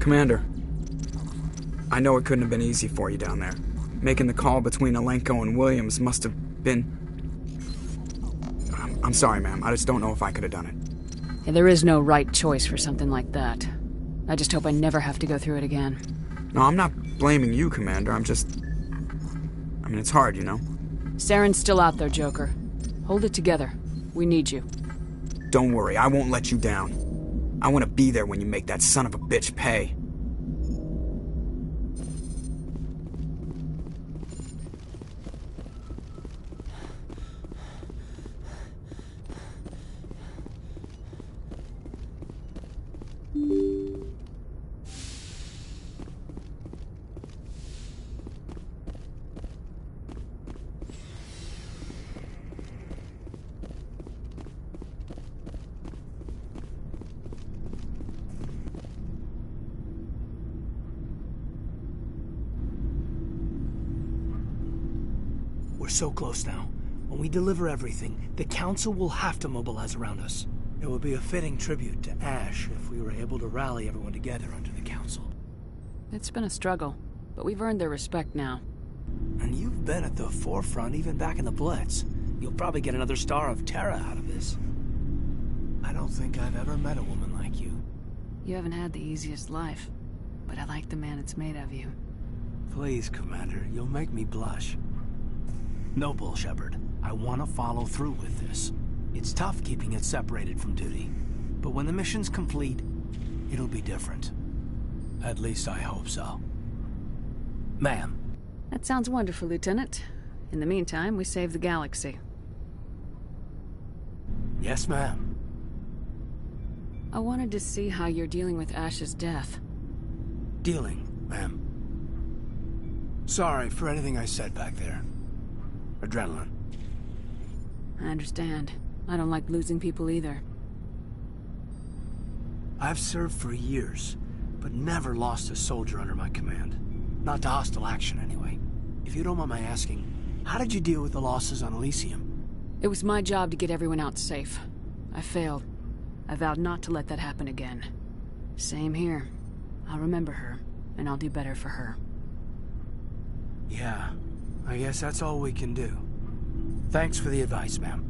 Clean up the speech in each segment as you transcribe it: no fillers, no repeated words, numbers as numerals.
Commander, I know it couldn't have been easy for you down there. Making the call between Alenko and Williams must have been... I'm sorry, ma'am. I just don't know if I could have done it. Yeah, there is no right choice for something like that. I just hope I never have to go through it again. No, I'm not blaming you, Commander. I mean, it's hard, you know? Saren's still out there, Joker. Hold it together. We need you. Don't worry, I won't let you down. I want to be there when you make that son of a bitch pay. We're so close now. When we deliver everything, the Council will have to mobilize around us. It would be a fitting tribute to Ash if we were able to rally everyone together under the Council. It's been a struggle, but we've earned their respect now. And you've been at the forefront even back in the Blitz. You'll probably get another Star of Terra out of this. I don't think I've ever met a woman like you. You haven't had the easiest life, but I like the man it's made of you. Please, Commander, you'll make me blush. No bull, Shepard. I want to follow through with this. It's tough keeping it separated from duty. But when the mission's complete, it'll be different. At least I hope so. Ma'am. That sounds wonderful, Lieutenant. In the meantime, we save the galaxy. Yes, ma'am. I wanted to see how you're dealing with Ash's death. Dealing, ma'am. Sorry for anything I said back there. Adrenaline. I understand. I don't like losing people either. I've served for years, but never lost a soldier under my command. Not to hostile action, anyway. If you don't mind my asking, how did you deal with the losses on Elysium? It was my job to get everyone out safe. I failed. I vowed not to let that happen again. Same here. I'll remember her, and I'll do better for her. Yeah, I guess that's all we can do. Thanks for the advice, ma'am.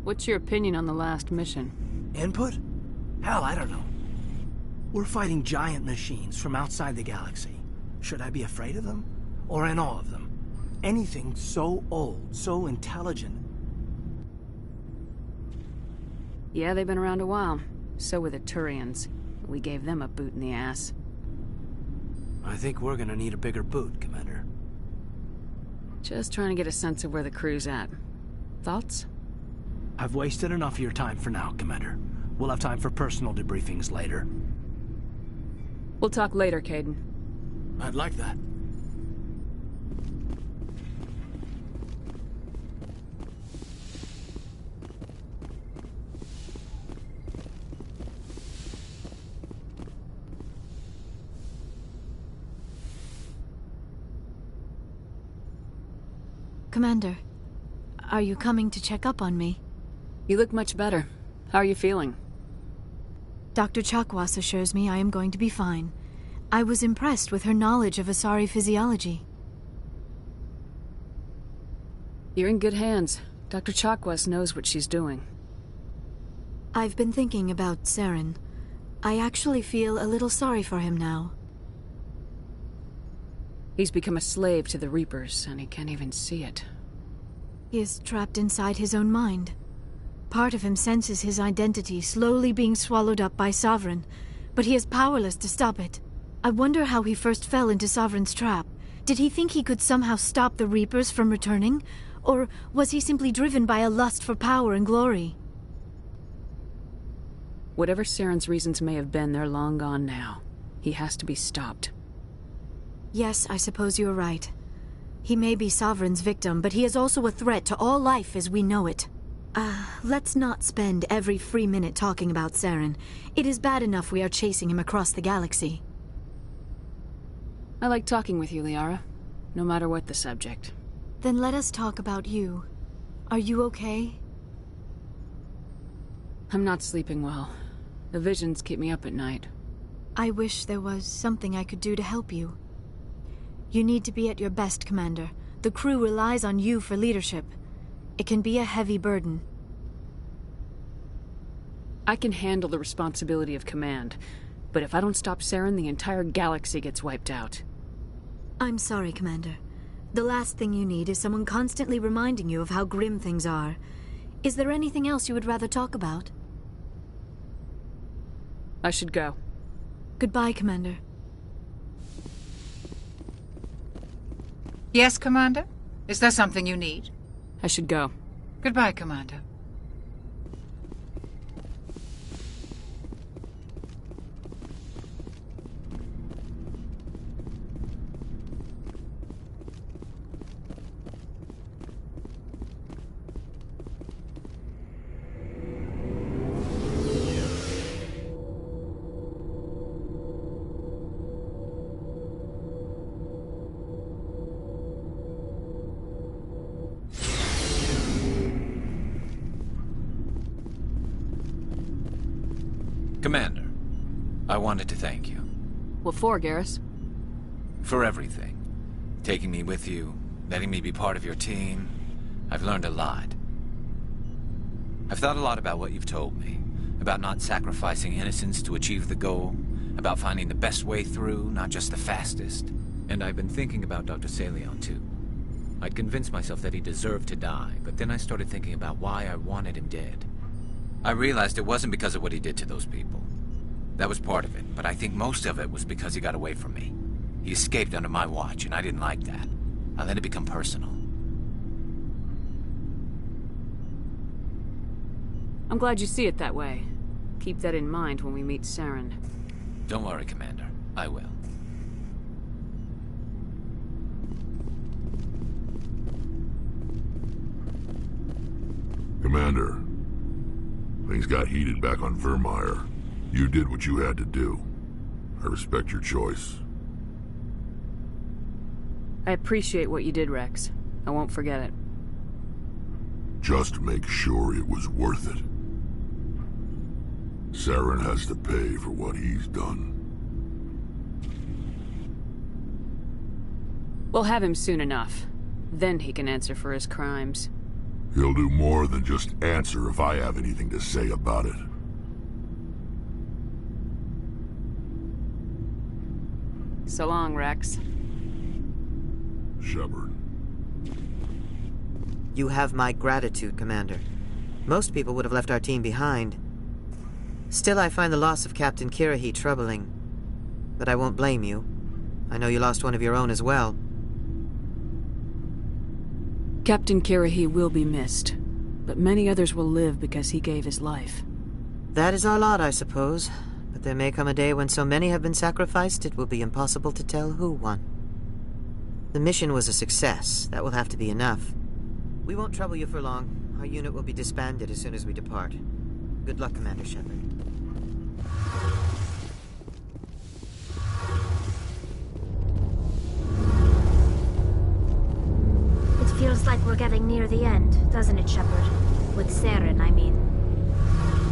What's your opinion on the last mission? Input? Hell, I don't know. We're fighting giant machines from outside the galaxy. Should I be afraid of them? Or in awe of them? Anything so old, so intelligent. Yeah, they've been around a while. So were the Turians. We gave them a boot in the ass. I think we're gonna need a bigger boot, Commander. Just trying to get a sense of where the crew's at. Thoughts? I've wasted enough of your time for now, Commander. We'll have time for personal debriefings later. We'll talk later, Caden. I'd like that. Commander, are you coming to check up on me? You look much better. How are you feeling? Dr. Chakwas assures me I am going to be fine. I was impressed with her knowledge of Asari physiology. You're in good hands. Dr. Chakwas knows what she's doing. I've been thinking about Saren. I actually feel a little sorry for him now. He's become a slave to the Reapers, and he can't even see it. He is trapped inside his own mind. Part of him senses his identity slowly being swallowed up by Sovereign, but he is powerless to stop it. I wonder how he first fell into Sovereign's trap. Did he think he could somehow stop the Reapers from returning? Or was he simply driven by a lust for power and glory? Whatever Saren's reasons may have been, they're long gone now. He has to be stopped. Yes, I suppose you're right. He may be Sovereign's victim, but he is also a threat to all life as we know it. Let's not spend every free minute talking about Saren. It is bad enough we are chasing him across the galaxy. I like talking with you, Liara. No matter what the subject. Then let us talk about you. Are you okay? I'm not sleeping well. The visions keep me up at night. I wish there was something I could do to help you. You need to be at your best, Commander. The crew relies on you for leadership. It can be a heavy burden. I can handle the responsibility of command, but if I don't stop Saren, the entire galaxy gets wiped out. I'm sorry, Commander. The last thing you need is someone constantly reminding you of how grim things are. Is there anything else you would rather talk about? I should go. Goodbye, Commander. Yes, Commander? Is there something you need? I should go. Goodbye, Commander. Commander, I wanted to thank you. What for, Garrus? For everything. Taking me with you, letting me be part of your team. I've learned a lot. I've thought a lot about what you've told me. About not sacrificing innocence to achieve the goal. About finding the best way through, not just the fastest. And I've been thinking about Dr. Saleon, too. I'd convinced myself that he deserved to die, but then I started thinking about why I wanted him dead. I realized it wasn't because of what he did to those people. That was part of it, but I think most of it was because he got away from me. He escaped under my watch, and I didn't like that. I let it become personal. I'm glad you see it that way. Keep that in mind when we meet Saren. Don't worry, Commander. I will. Commander, things got heated back on Vermeer. You did what you had to do. I respect your choice. I appreciate what you did, Rex. I won't forget it. Just make sure it was worth it. Saren has to pay for what he's done. We'll have him soon enough. Then he can answer for his crimes. He'll do more than just answer if I have anything to say about it. So long, Rex. Shepard. You have my gratitude, Commander. Most people would have left our team behind. Still, I find the loss of Captain Kirrahe troubling. But I won't blame you. I know you lost one of your own as well. Captain Kirrahe will be missed, but many others will live because he gave his life. That is our lot, I suppose. But there may come a day when so many have been sacrificed, it will be impossible to tell who won. The mission was a success. That will have to be enough. We won't trouble you for long. Our unit will be disbanded as soon as we depart. Good luck, Commander Shepard. It feels like we're getting near the end, doesn't it, Shepard? With Saren, I mean.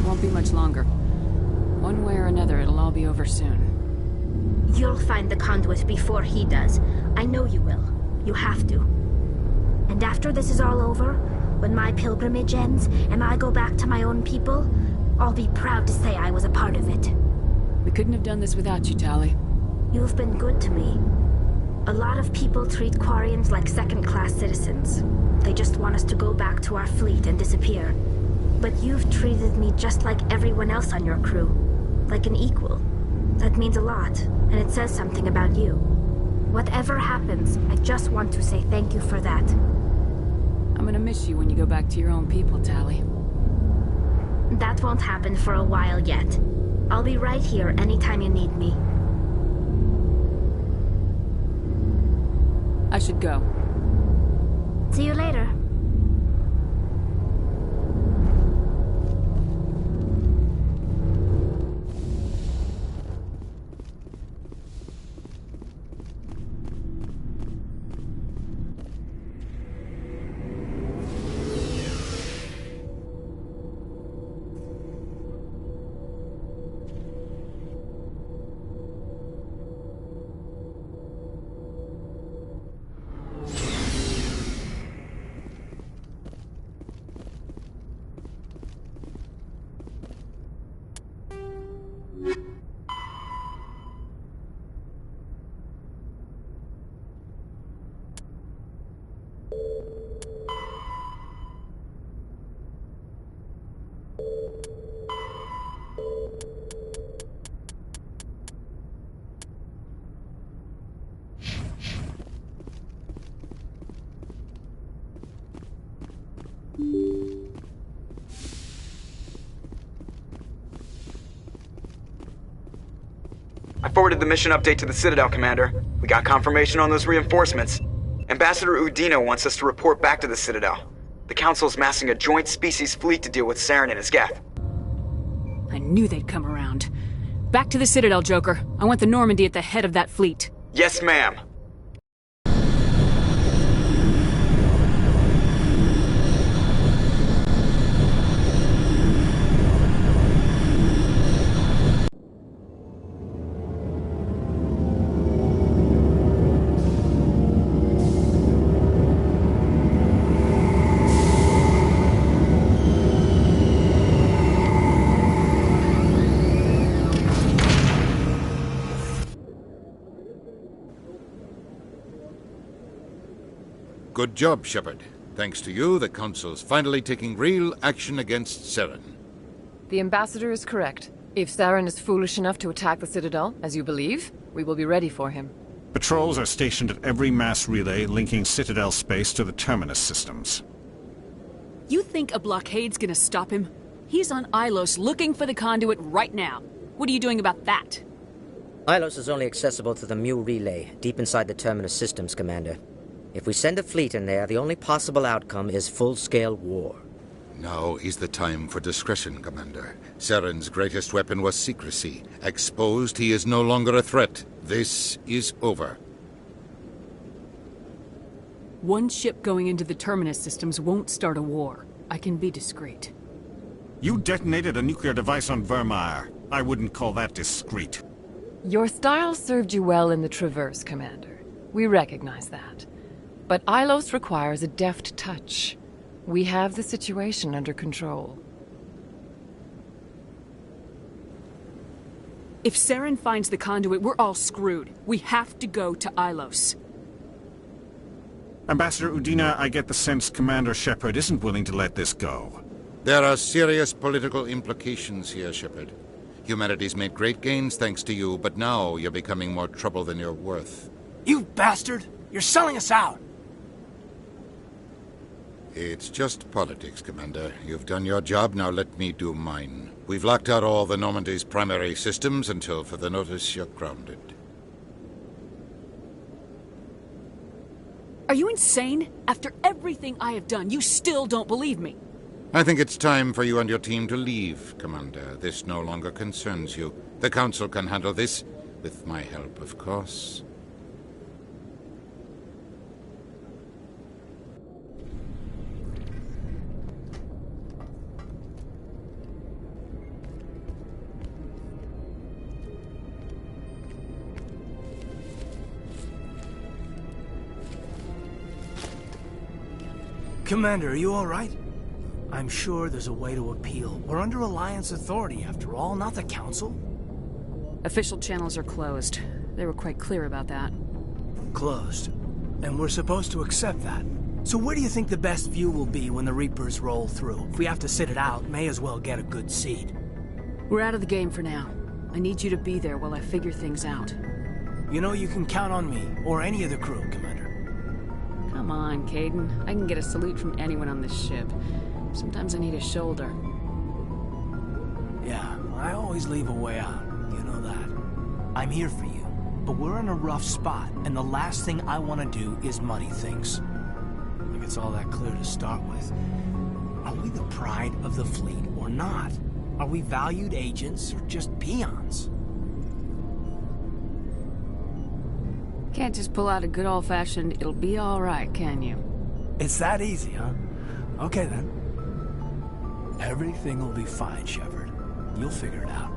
Won't be much longer. One way or another, it'll all be over soon. You'll find the conduit before he does. I know you will. You have to. And after this is all over, when my pilgrimage ends and I go back to my own people, I'll be proud to say I was a part of it. We couldn't have done this without you, Tali. You've been good to me. A lot of people treat Quarians like second-class citizens. They just want us to go back to our fleet and disappear. But you've treated me just like everyone else on your crew. Like an equal. That means a lot, and it says something about you. Whatever happens, I just want to say thank you for that. I'm gonna miss you when you go back to your own people, Tali. That won't happen for a while yet. I'll be right here anytime you need me. I should go. See you later. forwarded the mission update to the Citadel, Commander. We got confirmation on those reinforcements. Ambassador Udina wants us to report back to the Citadel. The Council's massing a joint species fleet to deal with Saren and his Geth. I knew they'd come around. Back to the Citadel, Joker. I want the Normandy at the head of that fleet. Yes, ma'am. Good job, Shepard. Thanks to you, the Council's finally taking real action against Saren. The Ambassador is correct. If Saren is foolish enough to attack the Citadel, as you believe, we will be ready for him. Patrols are stationed at every mass relay linking Citadel space to the Terminus systems. You think a blockade's gonna stop him? He's on Ilos looking for the conduit right now. What are you doing about that? Ilos is only accessible to the Mu relay, deep inside the Terminus systems, Commander. If we send a fleet in there, the only possible outcome is full-scale war. Now is the time for discretion, Commander. Saren's greatest weapon was secrecy. Exposed, he is no longer a threat. This is over. One ship going into the Terminus systems won't start a war. I can be discreet. You detonated a nuclear device on Vermeer. I wouldn't call that discreet. Your style served you well in the Traverse, Commander. We recognize that. But Ilos requires a deft touch. We have the situation under control. If Saren finds the conduit, we're all screwed. We have to go to Ilos. Ambassador Udina, I get the sense Commander Shepard isn't willing to let this go. There are serious political implications here, Shepard. Humanity's made great gains thanks to you, but now you're becoming more trouble than you're worth. You bastard! You're selling us out! It's just politics, Commander. You've done your job, now let me do mine. We've locked out all the Normandy's primary systems until further notice you're grounded. Are you insane? After everything I have done, you still don't believe me. I think it's time for you and your team to leave, Commander. This no longer concerns you. The Council can handle this, with my help, of course. Commander, are you all right? I'm sure there's a way to appeal. We're under Alliance authority, after all, not the Council. Official channels are closed. They were quite clear about that. Closed. And we're supposed to accept that. So where do you think the best view will be when the Reapers roll through? If we have to sit it out, may as well get a good seat. We're out of the game for now. I need you to be there while I figure things out. You know you can count on me, or any of the crew, Commander. Come on, Caden. I can get a salute from anyone on this ship. Sometimes I need a shoulder. Yeah, I always leave a way out. You know that. I'm here for you, but we're in a rough spot, and the last thing I want to do is muddy things. I think it's all that clear to start with. Are we the pride of the fleet or not? Are we valued agents or just peons? Can't just pull out a good old-fashioned, it'll be all right, can you? It's that easy, huh? Okay, then. Everything will be fine, Shepard. You'll figure it out.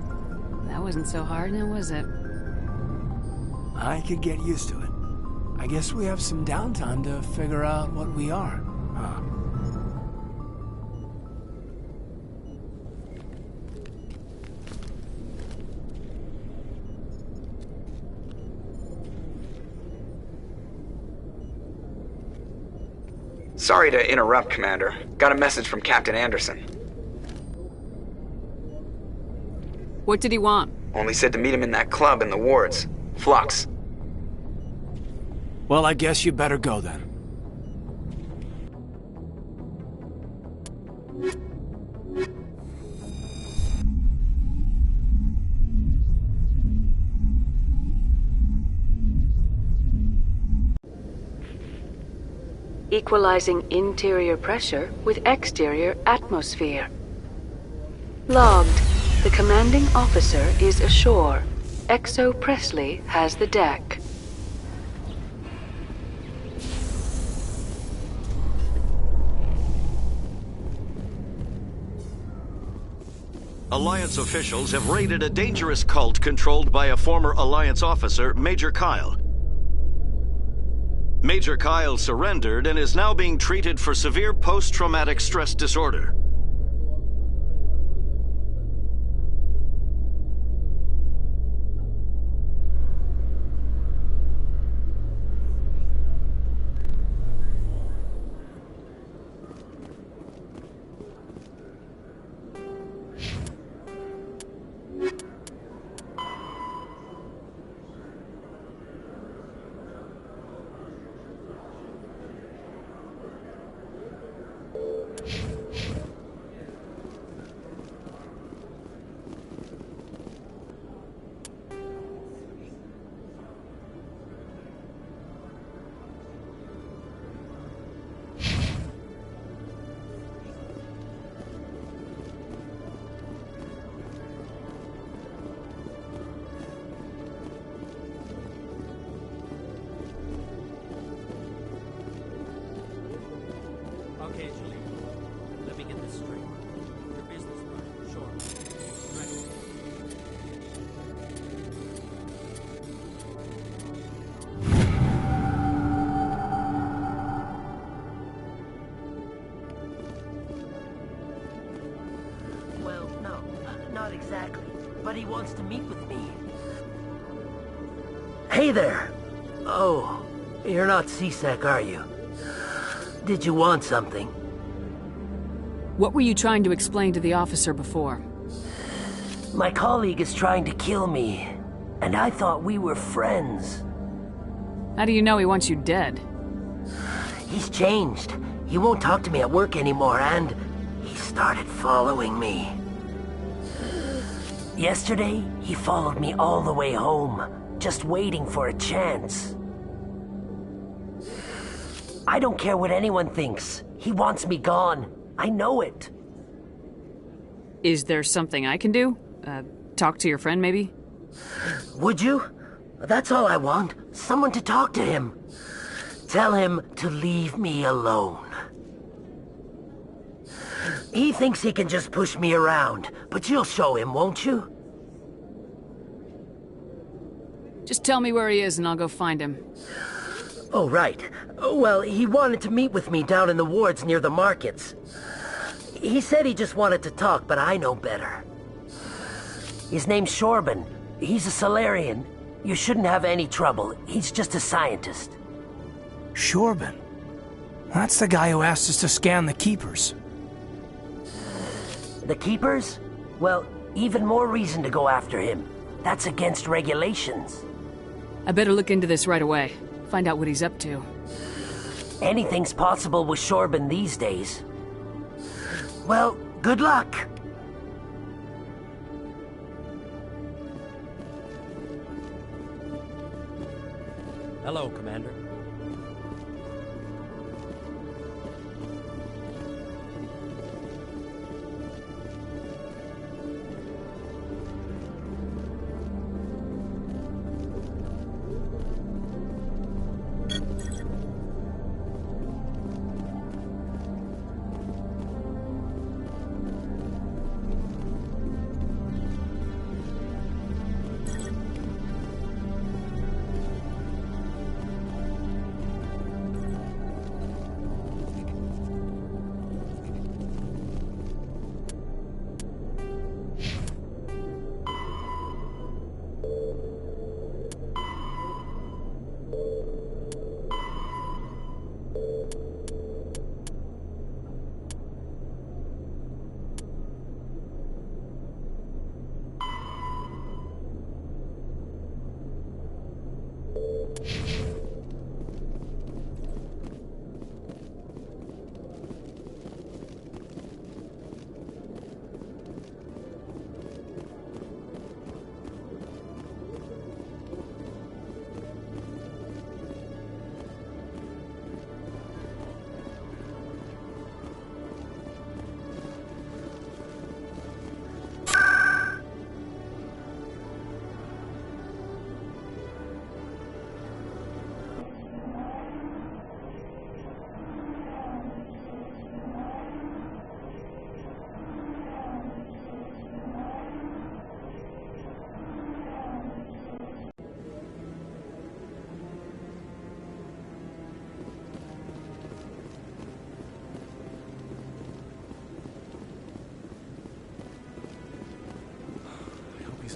That wasn't so hard, now was it? I could get used to it. I guess we have some downtime to figure out what we are, huh? Sorry to interrupt, Commander. Got a message from Captain Anderson. What did he want? Only said to meet him in that club in the wards. Flux. Well, I guess you better go then. equalizing interior pressure with exterior atmosphere. Logged. The commanding officer is ashore. Exo Presley has the deck. Alliance officials have raided a dangerous cult controlled by a former Alliance officer, Major Kyle. Major Kyle surrendered and is now being treated for severe post-traumatic stress disorder. Okay, Julie. Let me get this straight. Your business card, sure. Ready. Well, no, not exactly. But he wants to meet with me. Hey there! Oh, you're not CSEC, are you? Did you want something? What were you trying to explain to the officer before? My colleague is trying to kill me, and I thought we were friends. How do you know he wants you dead? He's changed. He won't talk to me at work anymore, and he started following me. Yesterday, he followed me all the way home, just waiting for a chance. I don't care what anyone thinks. He wants me gone. I know it. Is there something I can do? Talk to your friend, maybe? Would you? That's all I want. Someone to talk to him. Tell him to leave me alone. He thinks he can just push me around, but you'll show him, won't you? Just tell me where he is and I'll go find him. Oh, right. Well, he wanted to meet with me down in the wards near the markets. He said he just wanted to talk, but I know better. His name's Shorban. He's a Solarian. You shouldn't have any trouble. He's just a scientist. Shorban? That's the guy who asked us to scan the Keepers. The Keepers? Well, even more reason to go after him. That's against regulations. I better look into this right away. Find out what he's up to. Anything's possible with Shorban these days. Well, good luck. Hello, Commander.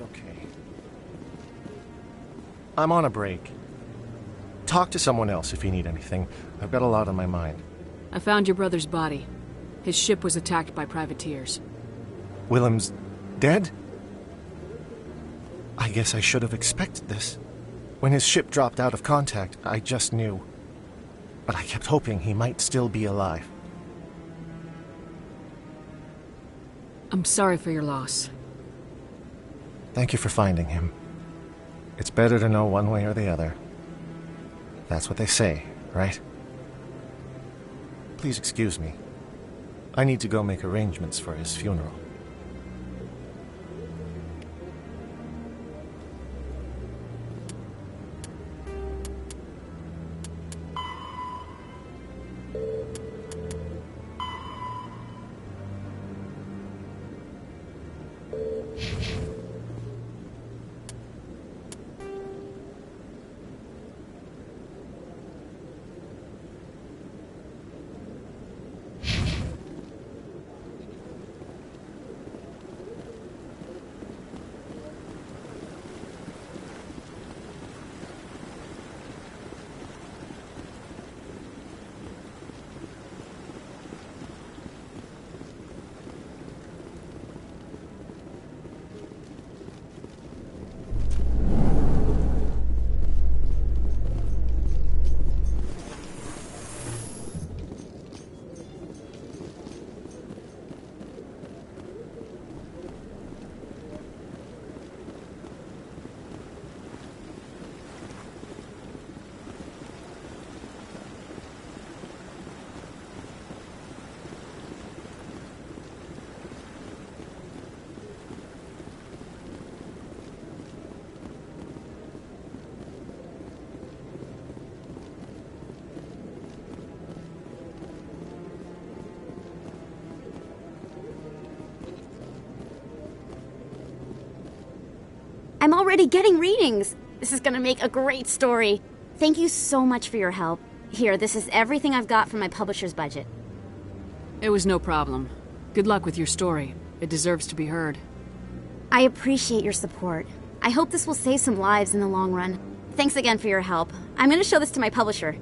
okay. I'm on a break. Talk to someone else if you need anything. I've got a lot on my mind. I found your brother's body. His ship was attacked by privateers. Willem's dead? I guess I should have expected this. When his ship dropped out of contact, I just knew. But I kept hoping he might still be alive. I'm sorry for your loss. Thank you for finding him. It's better to know one way or the other. That's what they say, right? Please excuse me. I need to go make arrangements for his funeral. I'm already getting readings. This is gonna make a great story. Thank you so much for your help. Here, this is everything I've got from my publisher's budget. It was no problem. Good luck with your story. It deserves to be heard. I appreciate your support. I hope this will save some lives in the long run. Thanks again for your help. I'm gonna show this to my publisher.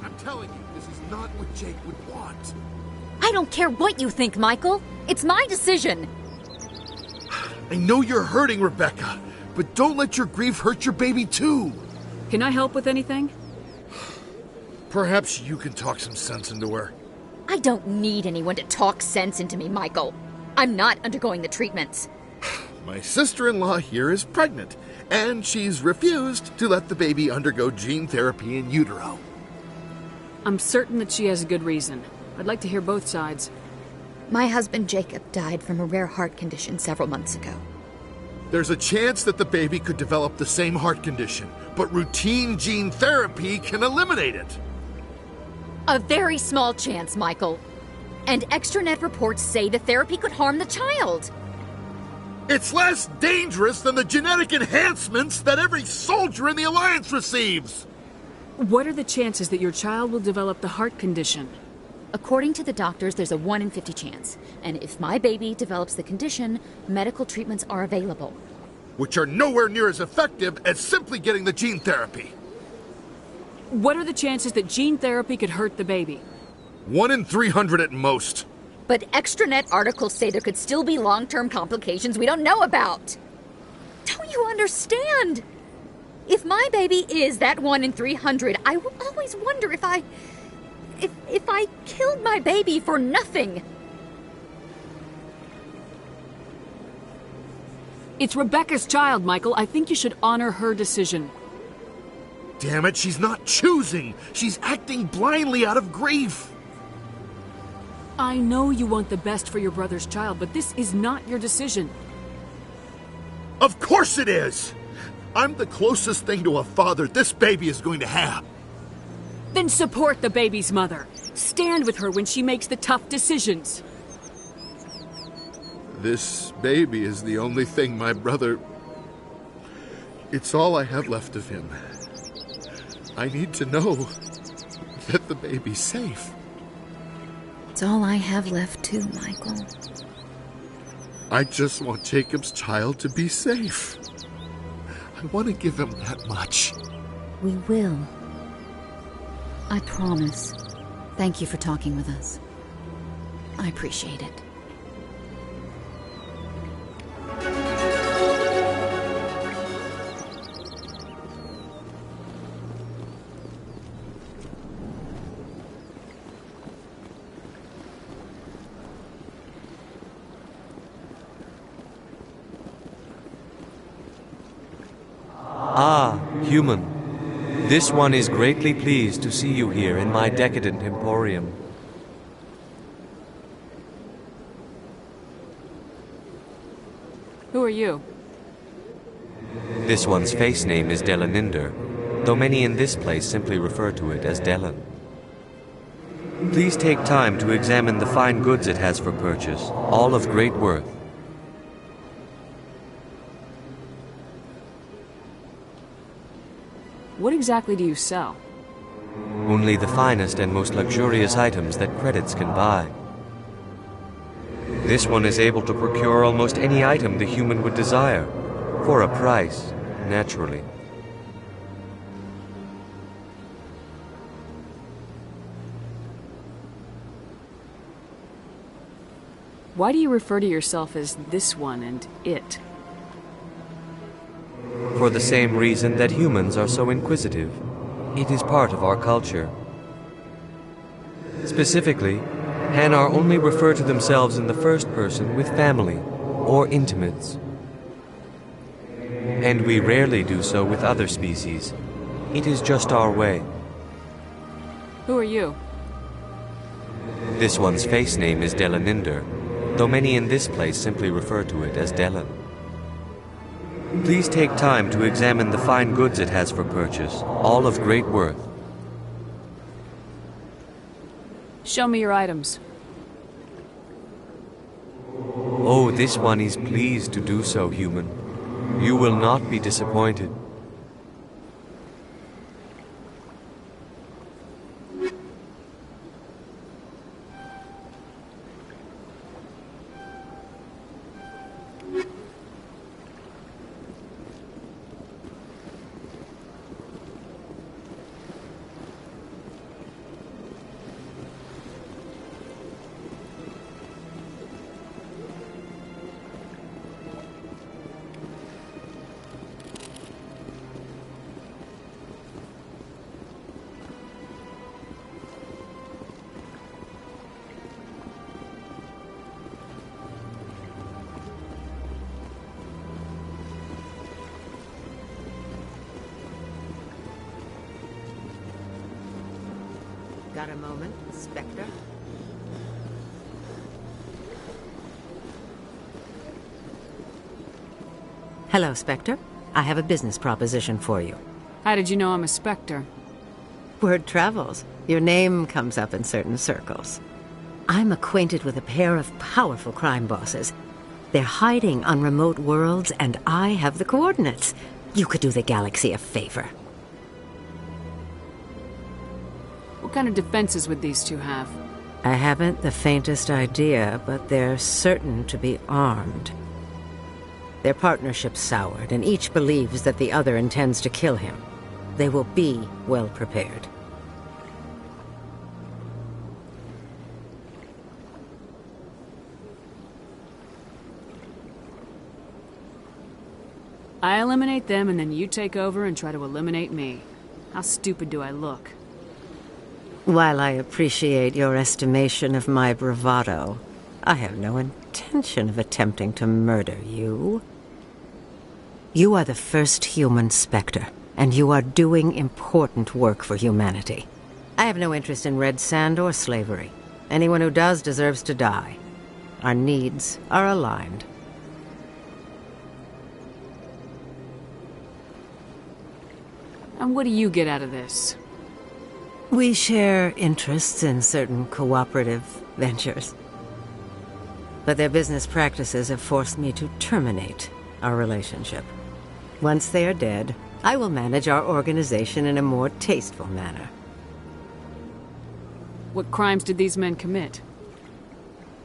I'm telling you, this is not what Jake would want. I don't care what you think, Michael. It's my decision. I know you're hurting, Rebecca, but don't let your grief hurt your baby too. Can I help with anything? Perhaps you can talk some sense into her. I don't need anyone to talk sense into me, Michael. I'm not undergoing the treatments. My sister-in-law here is pregnant, and she's refused to let the baby undergo gene therapy in utero. I'm certain that she has a good reason. I'd like to hear both sides. My husband Jacob died from a rare heart condition several months ago. There's a chance that the baby could develop the same heart condition, but routine gene therapy can eliminate it. A very small chance, Michael. And extranet reports say the therapy could harm the child. It's less dangerous than the genetic enhancements that every soldier in the Alliance receives. What are the chances that your child will develop the heart condition? According to the doctors, there's a 1 in 50 chance. And if my baby develops the condition, medical treatments are available. Which are nowhere near as effective as simply getting the gene therapy. What are the chances that gene therapy could hurt the baby? 1 in 300 at most. But extranet articles say there could still be long-term complications we don't know about. Don't you understand? If my baby is that 1 in 300, I will always wonder if I killed my baby for nothing. It's Rebecca's child, Michael. I think you should honor her decision. Damn it, she's not choosing. She's acting blindly out of grief. I know you want the best for your brother's child, but this is not your decision. Of course it is! I'm the closest thing to a father this baby is going to have. Then support the baby's mother. Stand with her when she makes the tough decisions. This baby is the only thing my brother... It's all I have left of him. I need to know that the baby's safe. It's all I have left too, Michael. I just want Jacob's child to be safe. I want to give him that much. We will. I promise. Thank you for talking with us. I appreciate it. Ah, human. This one is greatly pleased to see you here in my decadent emporium. Who are you? This one's face name is Delaninder, though many in this place simply refer to it as Delan. Please take time to examine the fine goods it has for purchase, all of great worth. What exactly do you sell? Only the finest and most luxurious items that credits can buy. This one is able to procure almost any item the human would desire, for a price, naturally. Why do you refer to yourself as this one and it? For the same reason that humans are so inquisitive. It is part of our culture. Specifically, Hanar only refer to themselves in the first person with family or intimates. And we rarely do so with other species. It is just our way. Who are you? This one's face name is Delaninder, though many in this place simply refer to it as Delan. Please take time to examine the fine goods it has for purchase, all of great worth. Show me your items. Oh, this one is pleased to do so, human. You will not be disappointed. Got a moment, Spectre? Hello, Spectre. I have a business proposition for you. How did you know I'm a Spectre? Word travels. Your name comes up in certain circles. I'm acquainted with a pair of powerful crime bosses. They're hiding on remote worlds, and I have the coordinates. You could do the galaxy a favor. What kind of defenses would these two have? I haven't the faintest idea, but they're certain to be armed. Their partnership's soured, and each believes that the other intends to kill him. They will be well prepared. I eliminate them, and then you take over and try to eliminate me. How stupid do I look? While I appreciate your estimation of my bravado, I have no intention of attempting to murder you. You are the first human Spectre, and you are doing important work for humanity. I have no interest in red sand or slavery. Anyone who does deserves to die. Our needs are aligned. And what do you get out of this? We share interests in certain cooperative ventures. But their business practices have forced me to terminate our relationship. Once they are dead, I will manage our organization in a more tasteful manner. What crimes did these men commit?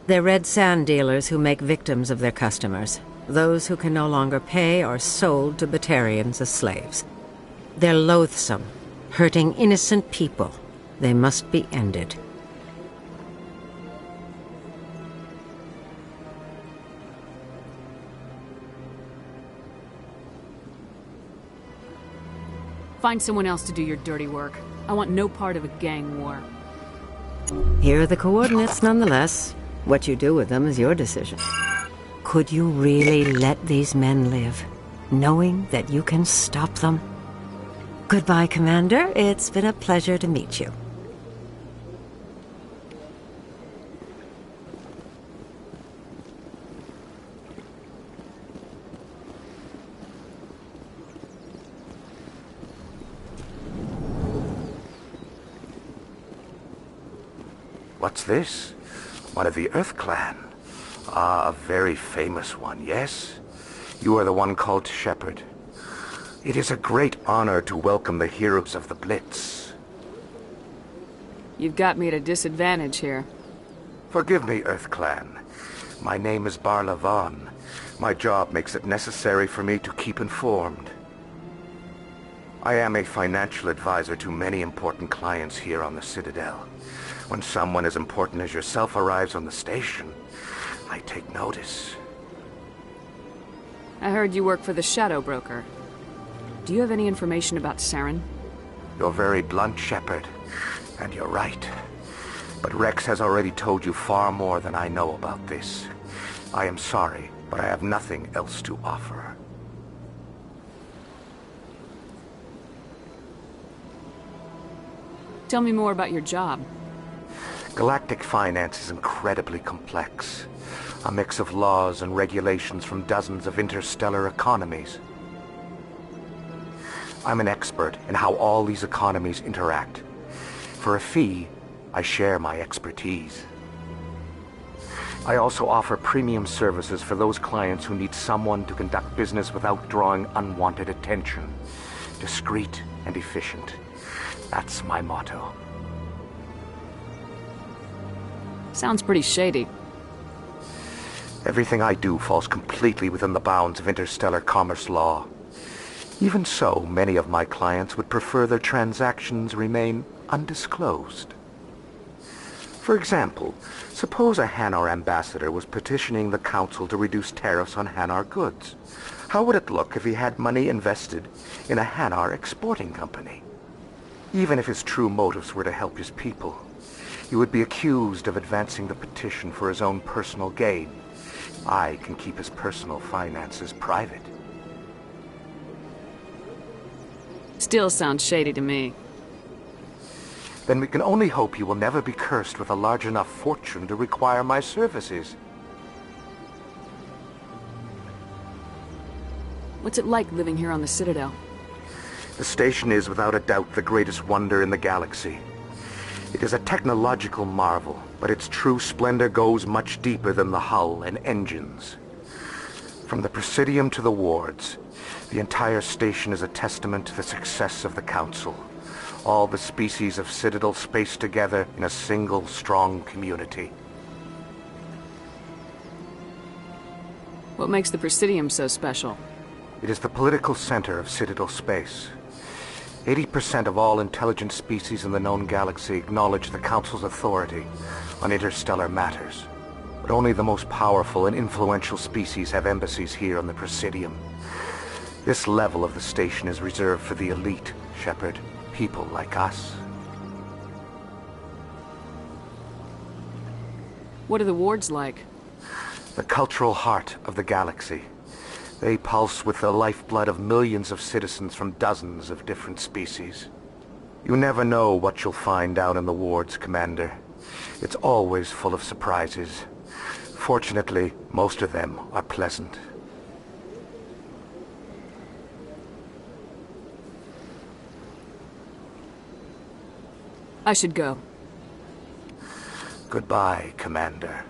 They're red sand dealers who make victims of their customers. Those who can no longer pay are sold to Batarians as slaves. They're loathsome, hurting innocent people. They must be ended. Find someone else to do your dirty work. I want no part of a gang war. Here are the coordinates nonetheless. What you do with them is your decision. Could you really let these men live, knowing that you can stop them? Goodbye, Commander. It's been a pleasure to meet you. What's this? One of the Earth Clan. Ah, a very famous one, yes? You are the one called Shepard. It is a great honor to welcome the heroes of the Blitz. You've got me at a disadvantage here. Forgive me, Earth Clan. My name is Barla Vaughn. My job makes it necessary for me to keep informed. I am a financial advisor to many important clients here on the Citadel. When someone as important as yourself arrives on the station, I take notice. I heard you work for the Shadow Broker. Do you have any information about Saren? You're very blunt, Shepard, and you're right. But Rex has already told you far more than I know about this. I am sorry, but I have nothing else to offer. Tell me more about your job. Galactic finance is incredibly complex. A mix of laws and regulations from dozens of interstellar economies. I'm an expert in how all these economies interact. For a fee, I share my expertise. I also offer premium services for those clients who need someone to conduct business without drawing unwanted attention. Discreet and efficient. That's my motto. Sounds pretty shady. Everything I do falls completely within the bounds of interstellar commerce law. Even so, many of my clients would prefer their transactions remain undisclosed. For example, suppose a Hanar ambassador was petitioning the Council to reduce tariffs on Hanar goods. How would it look if he had money invested in a Hanar exporting company? Even if his true motives were to help his people, he would be accused of advancing the petition for his own personal gain. I can keep his personal finances private. Still sounds shady to me. then we can only hope you will never be cursed with a large enough fortune to require my services. What's it like living here on the Citadel? The station is without a doubt the greatest wonder in the galaxy. It is a technological marvel, but its true splendor goes much deeper than the hull and engines. From the Presidium to the wards, the entire station is a testament to the success of the Council. All the species of Citadel spaced together in a single strong community. What makes the Presidium so special? It is the political center of Citadel space. 80% of all intelligent species in the known galaxy acknowledge the Council's authority on interstellar matters. But only the most powerful and influential species have embassies here on the Presidium. This level of the station is reserved for the elite, Shepard. People like us. What are the wards like? The cultural heart of the galaxy. They pulse with the lifeblood of millions of citizens from dozens of different species. You never know what you'll find down in the wards, Commander. It's always full of surprises. Fortunately, most of them are pleasant. I should go. Goodbye, Commander.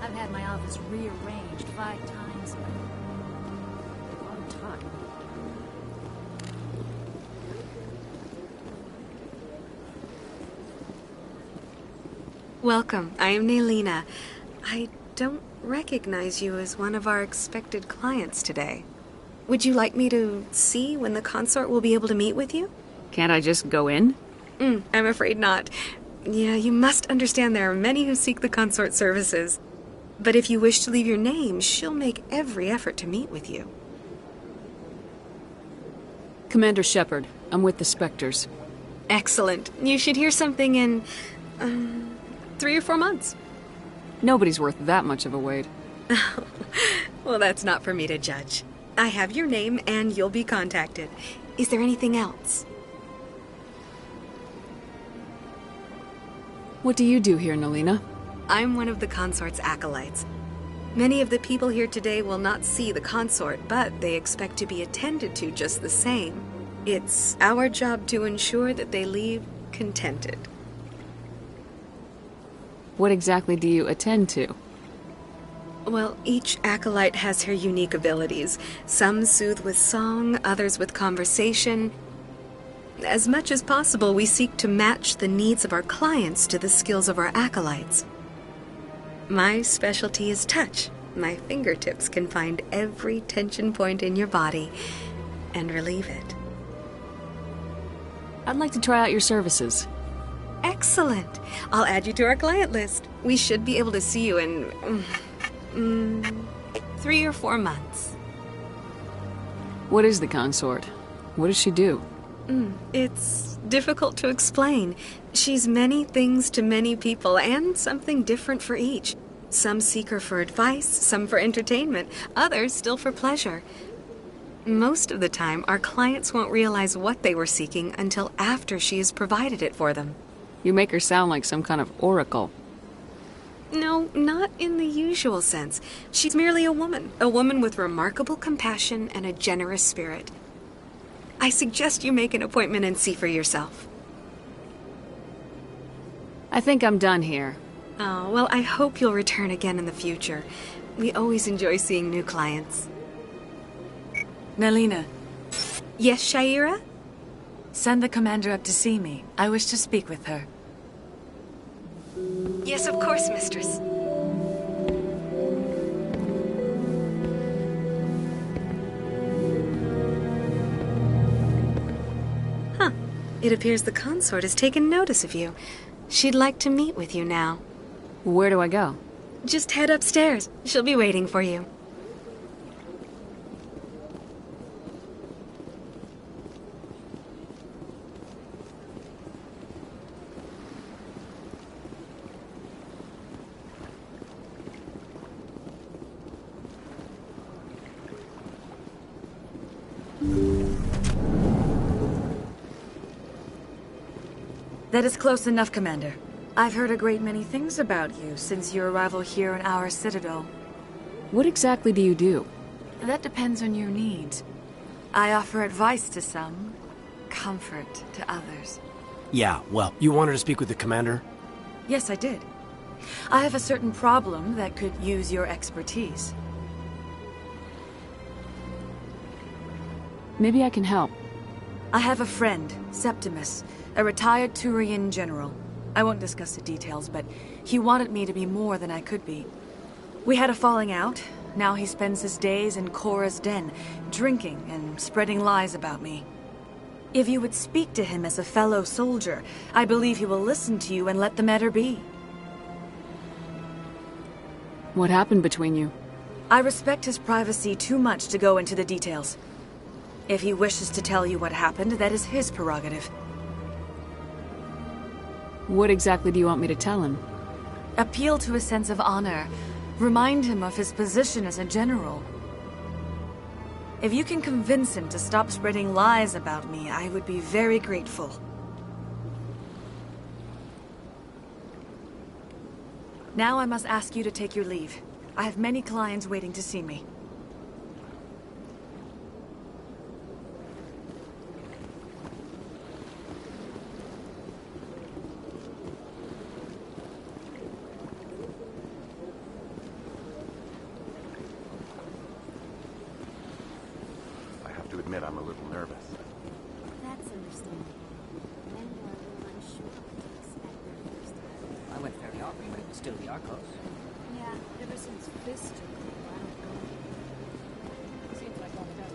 I've had my office rearranged 5 times. Long time. Welcome. I am Naylina. I don't recognize you as one of our expected clients today. Would you like me to see when the consort will be able to meet with you? Can't I just go in? I'm afraid not. Yeah, you must understand there are many who seek the consort services. But if you wish to leave your name, she'll make every effort to meet with you. Commander Shepard, I'm with the Spectres. Excellent. You should hear something in 3 or 4 months. Nobody's worth that much of a wait. Well, that's not for me to judge. I have your name and you'll be contacted. Is there anything else? What do you do here, Naylina? I'm one of the consort's acolytes. Many of the people here today will not see the consort, but they expect to be attended to just the same. It's our job to ensure that they leave contented. What exactly do you attend to? Well, each acolyte has her unique abilities. Some soothe with song, others with conversation. As much as possible, we seek to match the needs of our clients to the skills of our acolytes. My specialty is touch. My fingertips can find every tension point in your body and relieve it. I'd like to try out your services. Excellent. I'll add you to our client list. We should be able to see you in 3 or 4 months. What is the consort? What does she do? It's difficult to explain. She's many things to many people, and something different for each. Some seek her for advice, some for entertainment, others still for pleasure. Most of the time, our clients won't realize what they were seeking until after she has provided it for them. You make her sound like some kind of oracle. No, not in the usual sense. She's merely a woman with remarkable compassion and a generous spirit. I suggest you make an appointment and see for yourself. I think I'm done here. Oh, well, I hope you'll return again in the future. We always enjoy seeing new clients. Nelina. Yes, Shaira? Send the commander up to see me. I wish to speak with her. Yes, of course, mistress. Huh. It appears the consort has taken notice of you. She'd like to meet with you now. Where do I go? Just head upstairs. She'll be waiting for you. That is close enough, Commander. I've heard a great many things about you since your arrival here in our citadel. What exactly do you do? That depends on your needs. I offer advice to some, comfort to others. Yeah, well, you wanted to speak with the commander? Yes, I did. I have a certain problem that could use your expertise. Maybe I can help. I have a friend, Septimus, a retired Turian general. I won't discuss the details, but he wanted me to be more than I could be. We had a falling out. Now he spends his days in Cora's den, drinking and spreading lies about me. If you would speak to him as a fellow soldier, I believe he will listen to you and let the matter be. What happened between you? I respect his privacy too much to go into the details. If he wishes to tell you what happened, that is his prerogative. What exactly do you want me to tell him? Appeal to his sense of honor. Remind him of his position as a general. If you can convince him to stop spreading lies about me, I would be very grateful. Now I must ask you to take your leave. I have many clients waiting to see me. I'm a little nervous. That's understandable. Many are a little unsure what to expect their first time. I went very often, but it was still the Arcos. Yeah, ever since Fist took over, I don't go. Seems like all the best.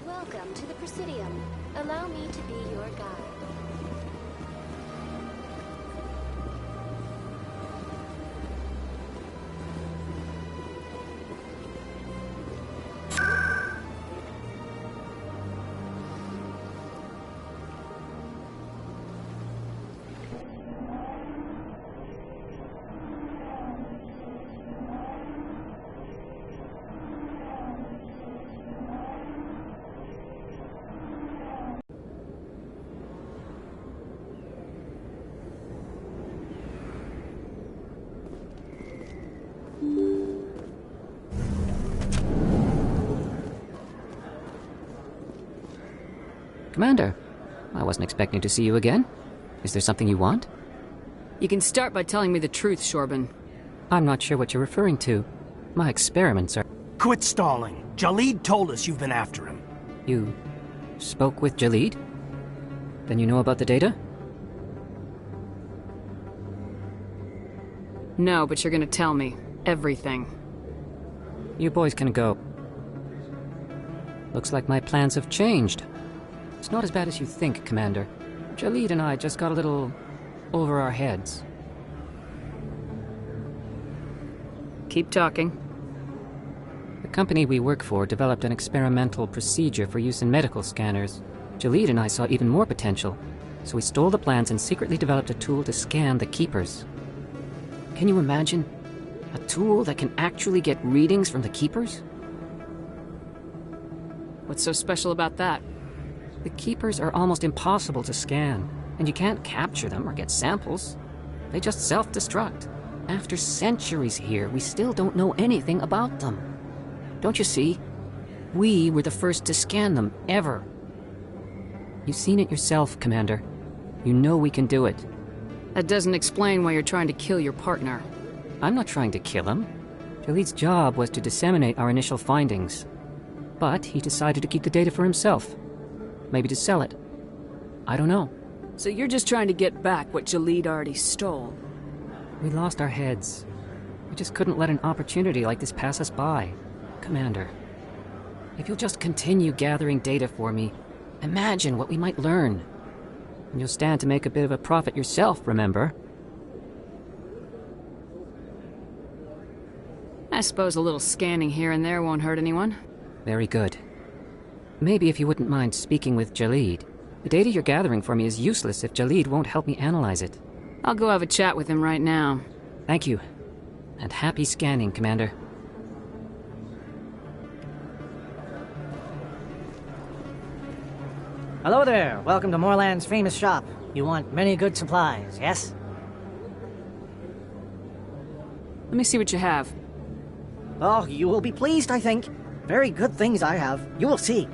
Welcome to the Presidium. Allow me to be your guide. Commander, I wasn't expecting to see you again. Is there something you want? You can start by telling me the truth, Shorban. I'm not sure what you're referring to. My experiments are... Quit stalling. Jalid told us you've been after him. You Spoke with Jalid? Then you know about the data? No, but you're gonna tell me. Everything. You boys can go. Looks like my plans have changed. It's not as bad as you think, Commander. Jalid and I just got a little over our heads. Keep talking. The company we work for developed an experimental procedure for use in medical scanners. Jalid and I saw even more potential, so we stole the plans and secretly developed a tool to scan the Keepers. Can you imagine? A tool that can actually get readings from the Keepers? What's so special about that? The Keepers are almost impossible to scan, and you can't capture them or get samples. They just self-destruct. After centuries here, we still don't know anything about them. Don't you see? We were the first to scan them, ever. You've seen it yourself, Commander. You know we can do it. That doesn't explain why you're trying to kill your partner. I'm not trying to kill him. Jalid's job was to disseminate our initial findings. But he decided to keep the data for himself. Maybe to sell it. I don't know. So you're just trying to get back what Jalid already stole? We lost our heads. We just couldn't let an opportunity like this pass us by. Commander, if you'll just continue gathering data for me, imagine what we might learn. And you'll stand to make a bit of a profit yourself, remember? I suppose a little scanning here and there won't hurt anyone. Very good. Maybe if you wouldn't mind speaking with Jalid. The data you're gathering for me is useless if Jalid won't help me analyze it. I'll go have a chat with him right now. Thank you. And happy scanning, Commander. Hello there. Welcome to Moorland's famous shop. You want many good supplies, yes? Let me see what you have. Oh, you will be pleased, I think. Very good things I have. You will see.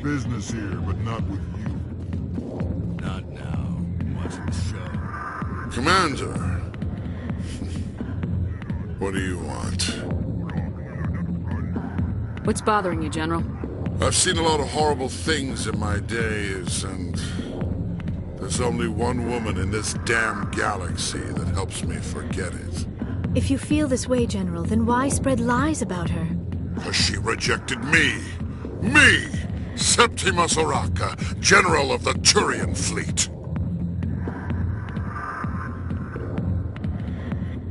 Business here, but not with you. Not now. Watching the show. Commander! What do you want? What's bothering you, General? I've seen a lot of horrible things in my days, and there's only one woman in this damn galaxy that helps me forget it. If you feel this way, General, then why spread lies about her? Because she rejected me! Me! Septimus Oraka, General of the Turian Fleet.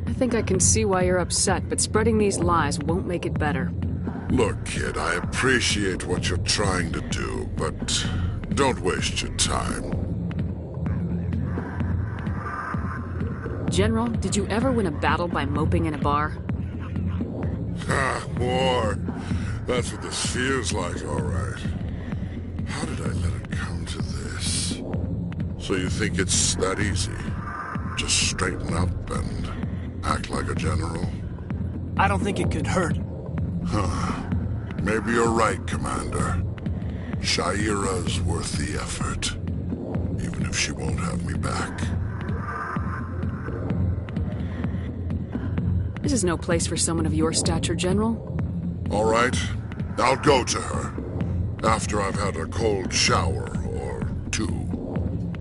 I think I can see why you're upset, but spreading these lies won't make it better. Look, kid, I appreciate what you're trying to do, but don't waste your time. General, did you ever win a battle by moping in a bar? Ha, war. That's what this feels like, all right. How did I let it come to this? So you think it's that easy? Just straighten up and act like a general? I don't think it could hurt. Huh. Maybe you're right, Commander. Shaira's worth the effort. Even if she won't have me back. This is no place for someone of your stature, General. All right. I'll go to her. After I've had a cold shower or two.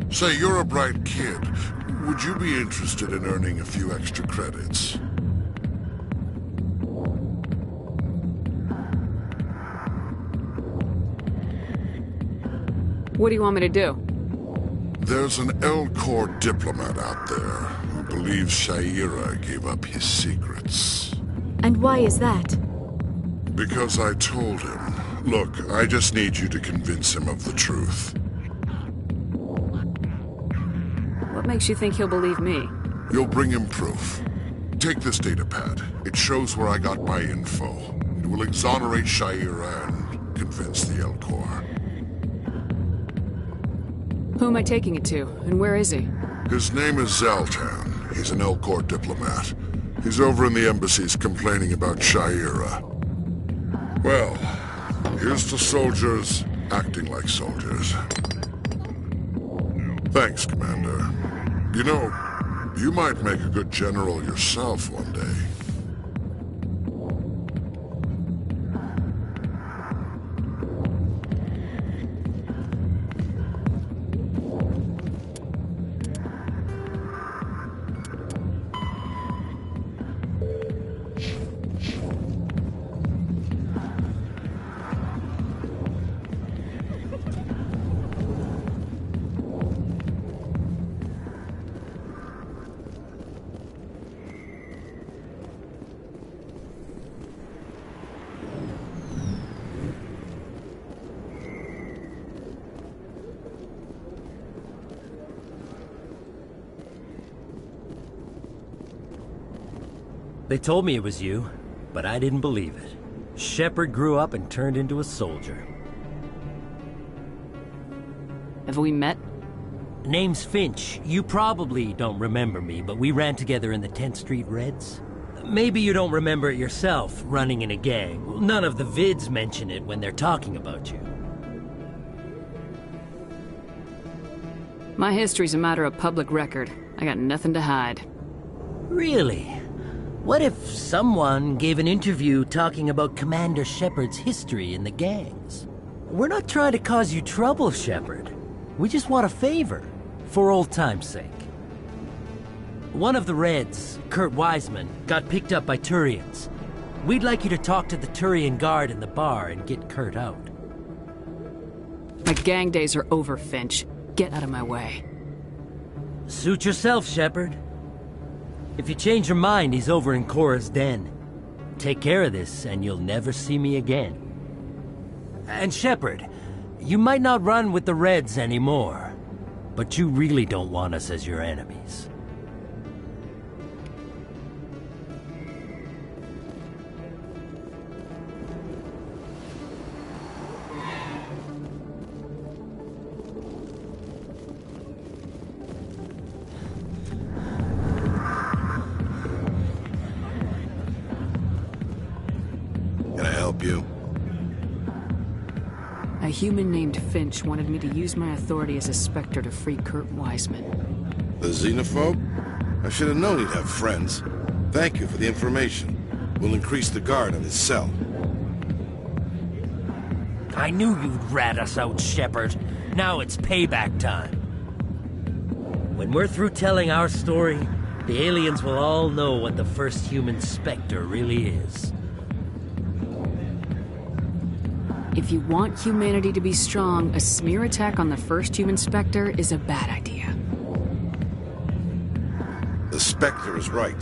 Say, you're a bright kid. Would you be interested in earning a few extra credits? What do you want me to do? There's an Elcor diplomat out there who believes Shaira gave up his secrets. And why is that? Because I told him. Look, I just need you to convince him of the truth. What makes you think he'll believe me? You'll bring him proof. Take this datapad. It shows where I got my info. It will exonerate Shaira and convince the Elcor. Who am I taking it to, and where is he? His name is Zaltan. He's an Elcor diplomat. He's over in the embassies complaining about Shaira. Well, here's to soldiers acting like soldiers. Thanks, Commander. You know, you might make a good general yourself one day. They told me it was you, but I didn't believe it. Shepard grew up and turned into a soldier. Have we met? Name's Finch. You probably don't remember me, but we ran together in the 10th Street Reds. Maybe you don't remember it yourself, running in a gang. None of the vids mention it when they're talking about you. My history's a matter of public record. I got nothing to hide. Really? What if someone gave an interview talking about Commander Shepard's history in the gangs? We're not trying to cause you trouble, Shepard. We just want a favor, for old time's sake. One of the Reds, Kurt Wiseman, got picked up by Turians. We'd like you to talk to the Turian guard in the bar and get Kurt out. My gang days are over, Finch. Get out of my way. Suit yourself, Shepard. If you change your mind, he's over in Cora's den. Take care of this, and you'll never see me again. And Shepard, you might not run with the Reds anymore, but you really don't want us as your enemies. A human named Finch wanted me to use my authority as a Spectre to free Kurt Wiseman. The xenophobe? I should have known he'd have friends. Thank you for the information. We'll increase the guard on his cell. I knew you'd rat us out, Shepard. Now it's payback time. When we're through telling our story, the aliens will all know what the first human Spectre really is. If you want humanity to be strong, a smear attack on the first human Spectre is a bad idea. The Spectre is right.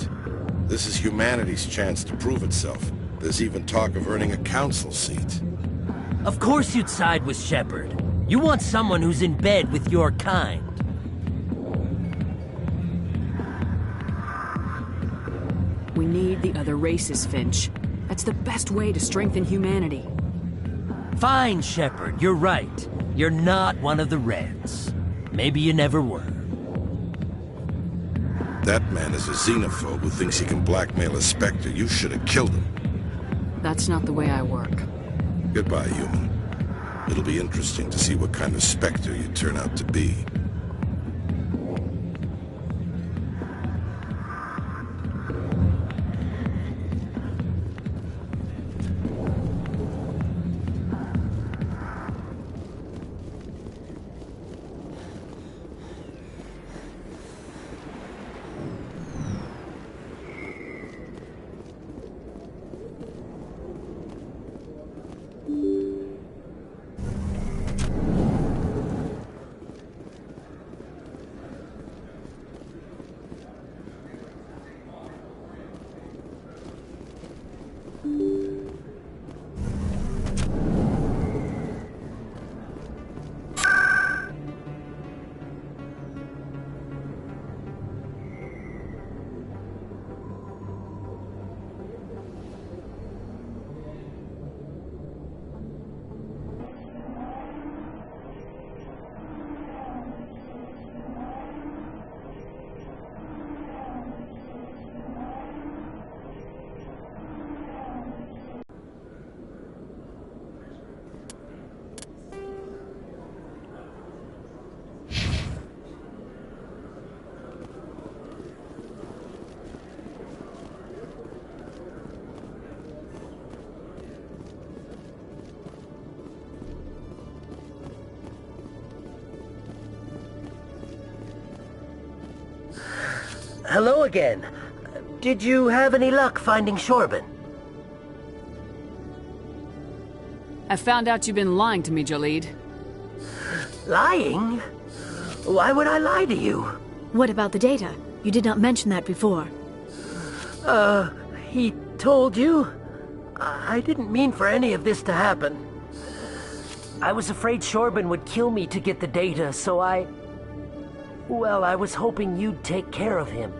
This is humanity's chance to prove itself. There's even talk of earning a council seat. Of course you'd side with Shepard. You want someone who's in bed with your kind. We need the other races, Finch. That's the best way to strengthen humanity. Fine, Shepard, you're right. You're not one of the Reds. Maybe you never were. That man is a xenophobe who thinks he can blackmail a Spectre. You should have killed him. That's not the way I work. Goodbye, human. It'll be interesting to see what kind of Spectre you turn out to be. Hello again. Did you have any luck finding Shorben? I found out you've been lying to me, Jaleed. Lying? Why would I lie to you? What about the data? You did not mention that before. He told you? I didn't mean for any of this to happen. I was afraid Shorben would kill me to get the data, so well, I was hoping you'd take care of him.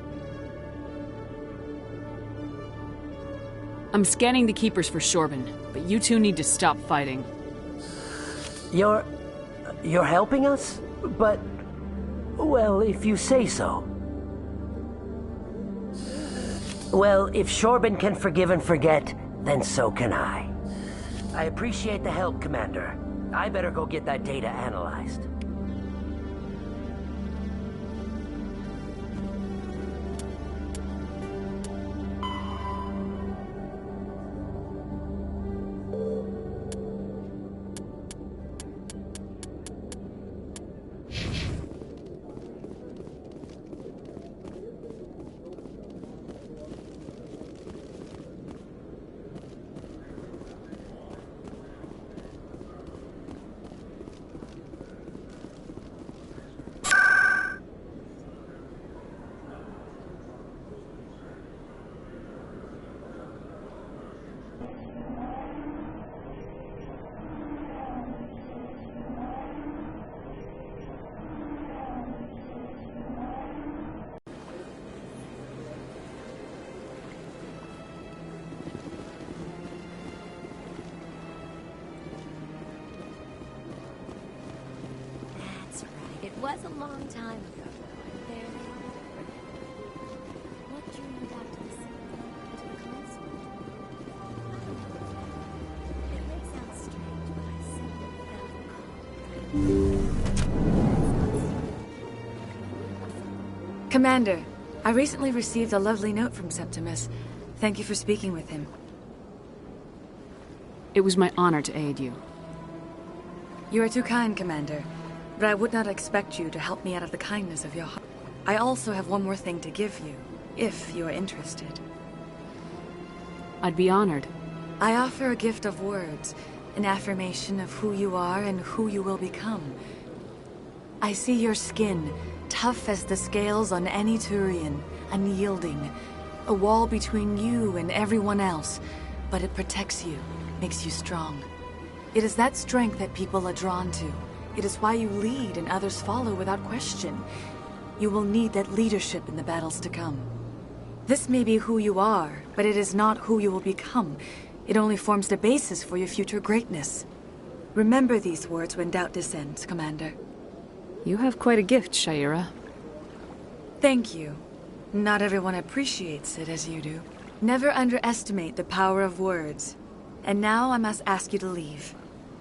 I'm scanning the Keepers for Shorben, but you two need to stop fighting. You're helping us? But, well, if you say so. Well, if Shorben can forgive and forget, then so can I. I appreciate the help, Commander. I better go get that data analyzed. It was a long time ago, though. There they are. What drew you back to the city? To the console? It may sound strange, but I simply felt Commander, I recently received a lovely note from Septimus. Thank you for speaking with him. It was my honor to aid you. You are too kind, Commander. But I would not expect you to help me out of the kindness of your heart. I also have one more thing to give you, if you are interested. I'd be honored. I offer a gift of words, an affirmation of who you are and who you will become. I see your skin, tough as the scales on any Turian, unyielding, a wall between you and everyone else, but it protects you, makes you strong. It is that strength that people are drawn to. It is why you lead and others follow without question. You will need that leadership in the battles to come. This may be who you are, but it is not who you will become. It only forms the basis for your future greatness. Remember these words when doubt descends, Commander. You have quite a gift, Shaira. Thank you. Not everyone appreciates it as you do. Never underestimate the power of words. And now I must ask you to leave.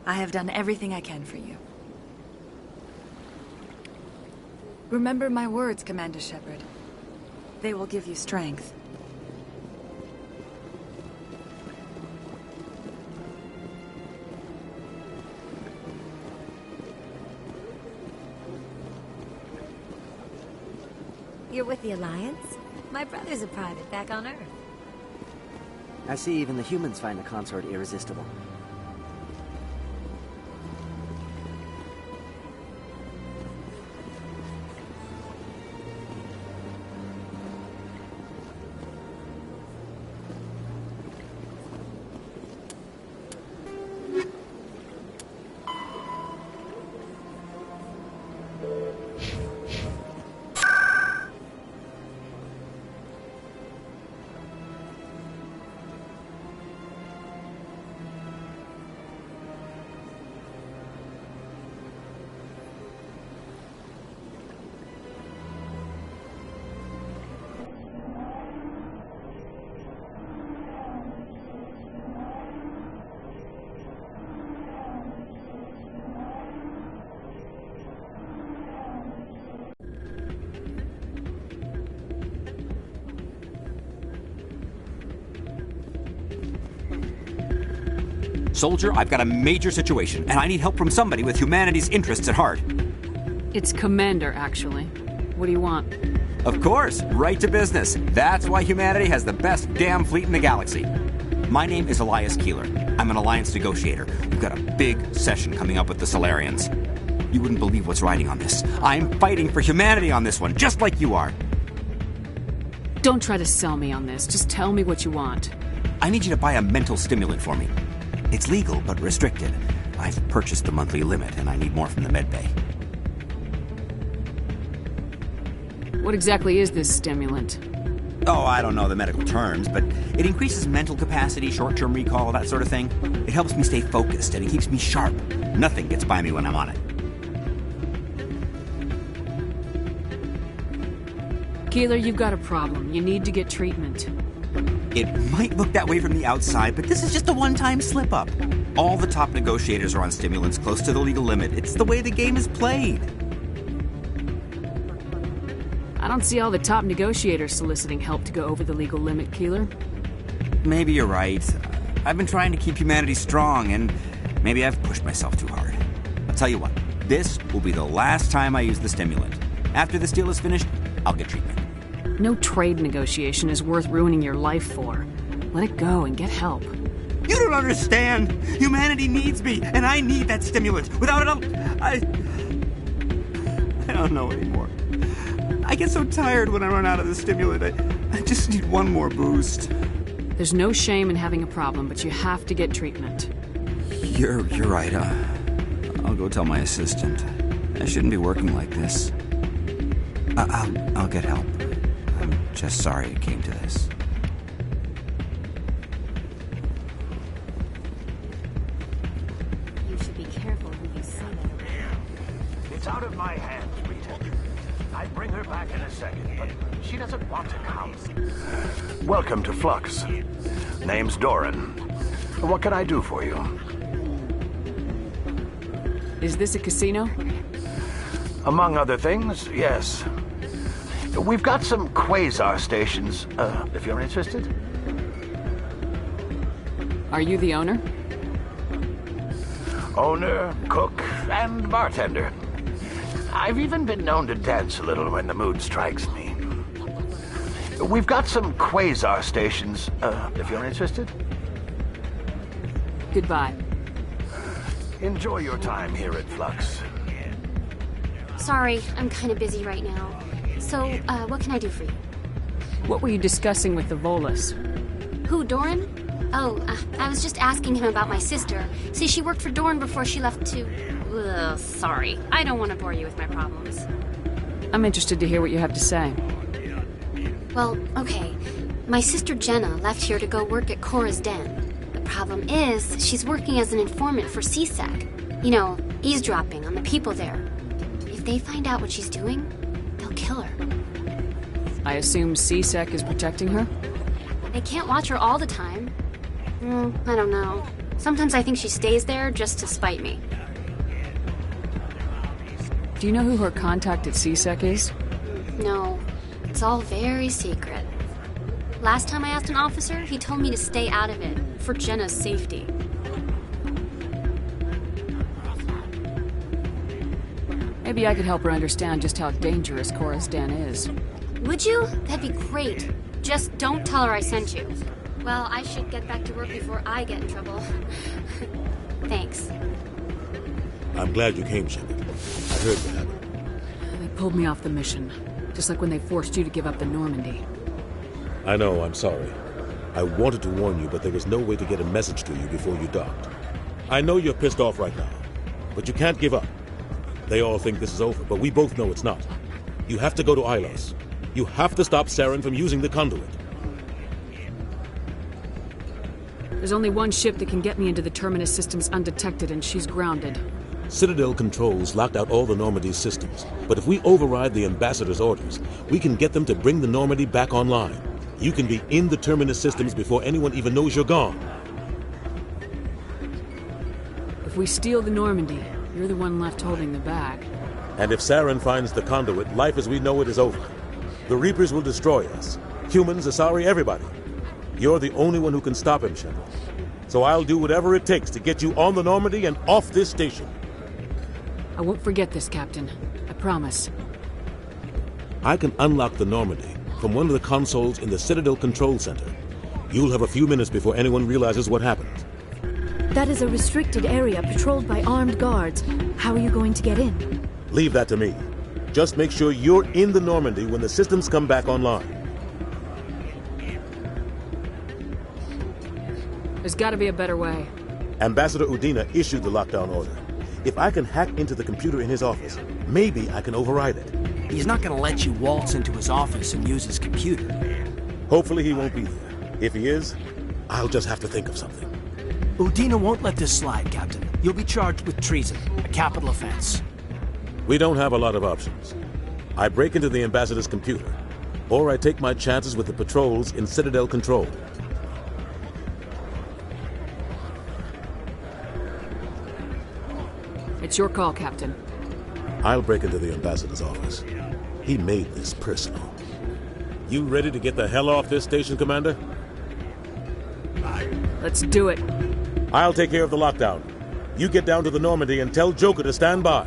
I have done everything I can for you. Remember my words, Commander Shepard. They will give you strength. You're with the Alliance? My brother's a private back on Earth. I see even the humans find the consort irresistible. Soldier, I've got a major situation, and I need help from somebody with humanity's interests at heart. It's Commander, actually. What do you want? Of course, right to business. That's why humanity has the best damn fleet in the galaxy. My name is Elias Keeler. I'm an alliance negotiator. We've got a big session coming up with the Solarians. You wouldn't believe what's riding on this. I'm fighting for humanity on this one, just like you are. Don't try to sell me on this. Just tell me what you want. I need you to buy a mental stimulant for me. It's legal, but restricted. I've purchased the monthly limit, and I need more from the medbay. What exactly is this stimulant? Oh, I don't know the medical terms, but it increases mental capacity, short-term recall, that sort of thing. It helps me stay focused, and it keeps me sharp. Nothing gets by me when I'm on it. Keeler, you've got a problem. You need to get treatment. It might look that way from the outside, but this is just a one-time slip-up. All the top negotiators are on stimulants close to the legal limit. It's the way the game is played. I don't see all the top negotiators soliciting help to go over the legal limit, Keeler. Maybe you're right. I've been trying to keep humanity strong, and maybe I've pushed myself too hard. I'll tell you what, this will be the last time I use the stimulant. After this deal is finished, I'll get treatment. No trade negotiation is worth ruining your life for. Let it go and get help. You don't understand! Humanity needs me, and I need that stimulant. Without it, I don't know anymore. I get so tired when I run out of the stimulant. I just need one more boost. There's no shame in having a problem, but you have to get treatment. You're right. I'll go tell my assistant. I shouldn't be working like this. I'll get help. I'm just sorry it came to this. You should be careful who you say that around. It's out of my hands, Rita. I'd bring her back in a second, but she doesn't want to come. Welcome to Flux. Name's Doran. What can I do for you? Is this a casino? Among other things, yes. We've got some quasar stations, if you're interested. Are you the owner? Owner, cook, and bartender. I've even been known to dance a little when the mood strikes me. We've got some quasar stations, if you're interested. Goodbye. Enjoy your time here at Flux. Sorry, I'm kind of busy right now. So, what can I do for you? What were you discussing with the Volus? Who, Doran? Oh, I was just asking him about my sister. See, she worked for Doran before she left to... Ugh, sorry. I don't want to bore you with my problems. I'm interested to hear what you have to say. Well, okay. My sister Jenna left here to go work at Cora's Den. The problem is, she's working as an informant for CSEC. You know, eavesdropping on the people there. If they find out what she's doing, they'll kill her. I assume CSEC is protecting her? They can't watch her all the time. I don't know. Sometimes I think she stays there just to spite me. Do you know who her contact at CSEC is? No. It's all very secret. Last time I asked an officer, he told me to stay out of it, for Jenna's safety. Maybe I could help her understand just how dangerous Cora's Den is. Would you? That'd be great. Just don't tell her I sent you. Well, I should get back to work before I get in trouble. Thanks. I'm glad you came, Shepard. I heard what happened. They pulled me off the mission, just like when they forced you to give up the Normandy. I know, I'm sorry. I wanted to warn you, but there was no way to get a message to you before you docked. I know you're pissed off right now, but you can't give up. They all think this is over, but we both know it's not. You have to go to Ilos. You have to stop Saren from using the conduit. There's only one ship that can get me into the Terminus systems undetected, and she's grounded. Citadel controls locked out all the Normandy's systems, but if we override the Ambassador's orders, we can get them to bring the Normandy back online. You can be in the Terminus systems before anyone even knows you're gone. If we steal the Normandy, you're the one left holding the bag. And if Saren finds the conduit, life as we know it is over. The Reapers will destroy us. Humans, Asari, everybody. You're the only one who can stop him, Shepard. So I'll do whatever it takes to get you on the Normandy and off this station. I won't forget this, Captain. I promise. I can unlock the Normandy from one of the consoles in the Citadel Control Center. You'll have a few minutes before anyone realizes what happened. That is a restricted area patrolled by armed guards. How are you going to get in? Leave that to me. Just make sure you're in the Normandy when the systems come back online. There's gotta be a better way. Ambassador Udina issued the lockdown order. If I can hack into the computer in his office, maybe I can override it. He's not gonna let you waltz into his office and use his computer. Hopefully he won't be there. If he is, I'll just have to think of something. Udina won't let this slide, Captain. You'll be charged with treason, a capital offense. We don't have a lot of options. I break into the ambassador's computer, or I take my chances with the patrols in Citadel Control. It's your call, Captain. I'll break into the ambassador's office. He made this personal. You ready to get the hell off this station, Commander? Let's do it. I'll take care of the lockdown. You get down to the Normandy and tell Joker to stand by.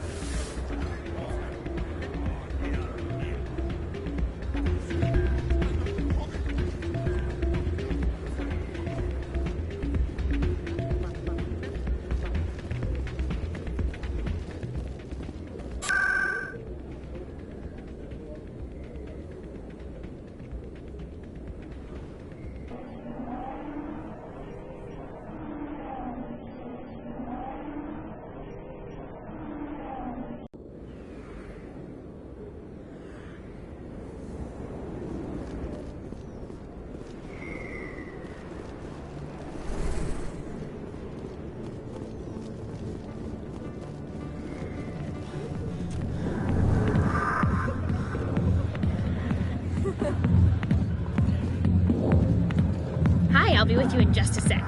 I'll be with you in just a sec.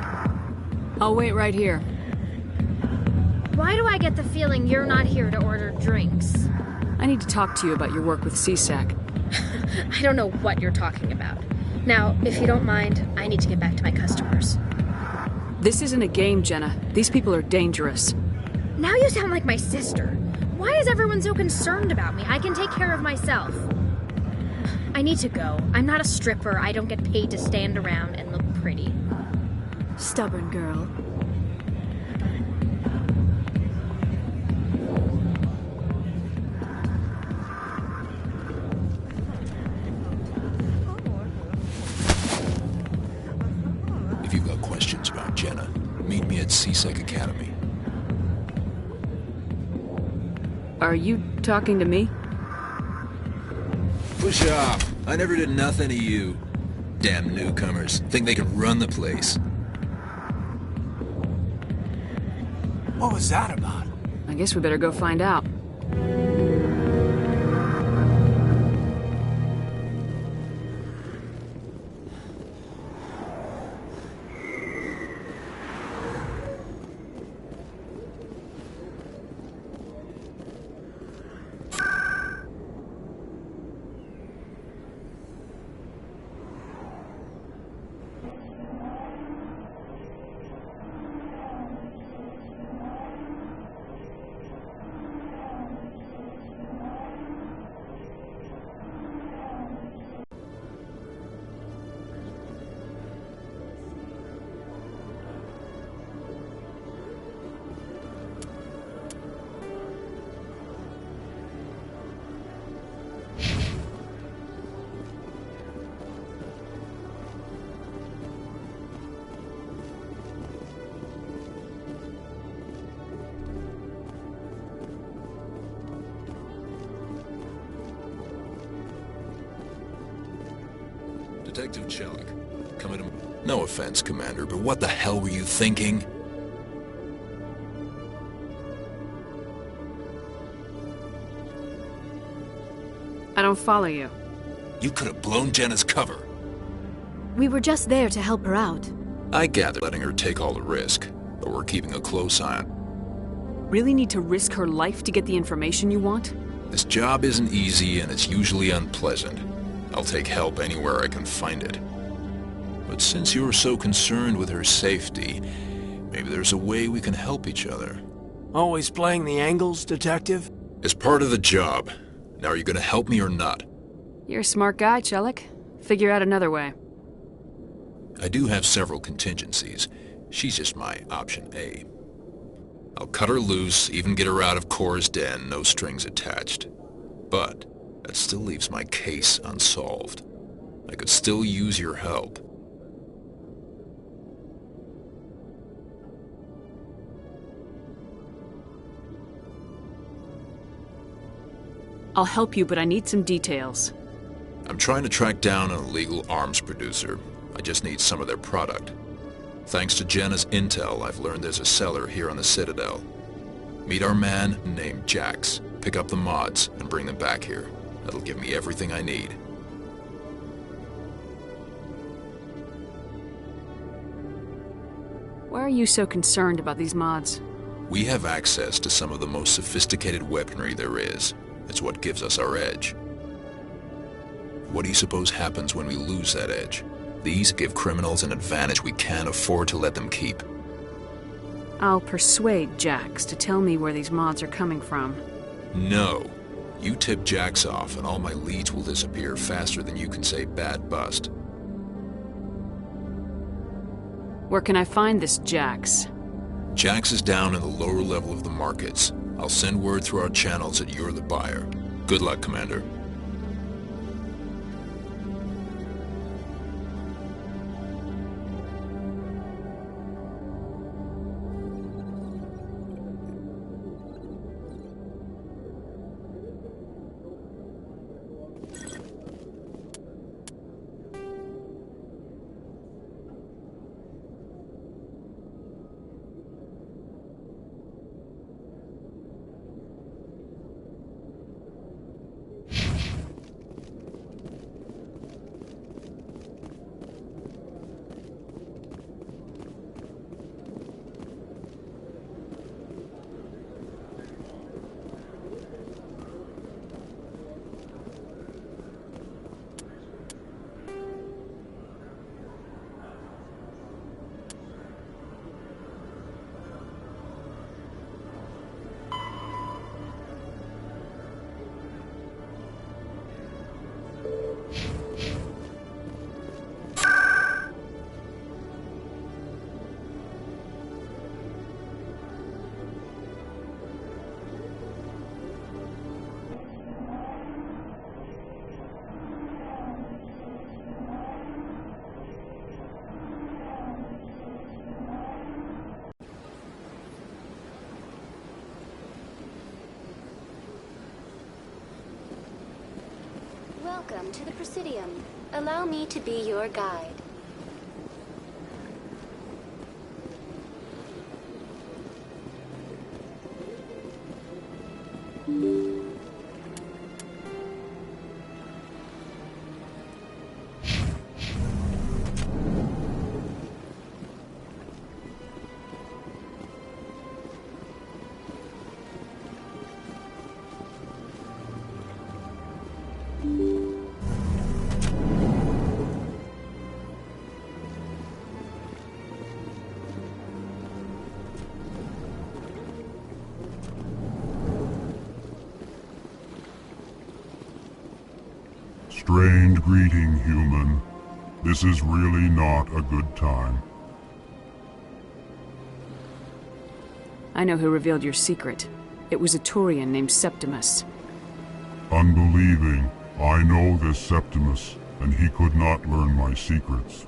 I'll wait right here. Why do I get the feeling you're not here to order drinks? I need to talk to you about your work with CSAC. I don't know what you're talking about. Now, if you don't mind, I need to get back to my customers. This isn't a game, Jenna. These people are dangerous. Now you sound like my sister. Why is everyone so concerned about me? I can take care of myself. I need to go. I'm not a stripper. I don't get paid to stand around and look pretty. Stubborn girl. If you've got questions about Jenna, meet me at CSEC Academy. Are you talking to me? Push off. I never did nothing to you. Damn newcomers. Think they can run the place. What was that about? I guess we better go find out. Detective Chellick, coming to... No offense, Commander, but what the hell were you thinking? I don't follow you. You could have blown Jenna's cover. We were just there to help her out. I gather letting her take all the risk, but we're keeping a close eye on... Really need to risk her life to get the information you want? This job isn't easy and it's usually unpleasant. I'll take help anywhere I can find it. But since you're so concerned with her safety, maybe there's a way we can help each other. Always playing the angles, Detective? It's part of the job. Now are you gonna help me or not? You're a smart guy, Chelik. Figure out another way. I do have several contingencies. She's just my option A. I'll cut her loose, even get her out of Cora's den, no strings attached. But that still leaves my case unsolved. I could still use your help. I'll help you, but I need some details. I'm trying to track down an illegal arms producer. I just need some of their product. Thanks to Jenna's intel, I've learned there's a seller here on the Citadel. Meet our man named Jax, pick up the mods, and bring them back here. That'll give me everything I need. Why are you so concerned about these mods? We have access to some of the most sophisticated weaponry there is. It's what gives us our edge. What do you suppose happens when we lose that edge? These give criminals an advantage we can't afford to let them keep. I'll persuade Jax to tell me where these mods are coming from. No. You tip Jax off and all my leads will disappear faster than you can say bad bust. Where can I find this Jax? Jax is down in the lower level of the markets. I'll send word through our channels that you're the buyer. Good luck, Commander. Welcome to the Presidium. Allow me to be your guide. Strange greeting, human. This is really not a good time. I know who revealed your secret. It was a Turian named Septimus. Unbelieving. I know this Septimus, and he could not learn my secrets.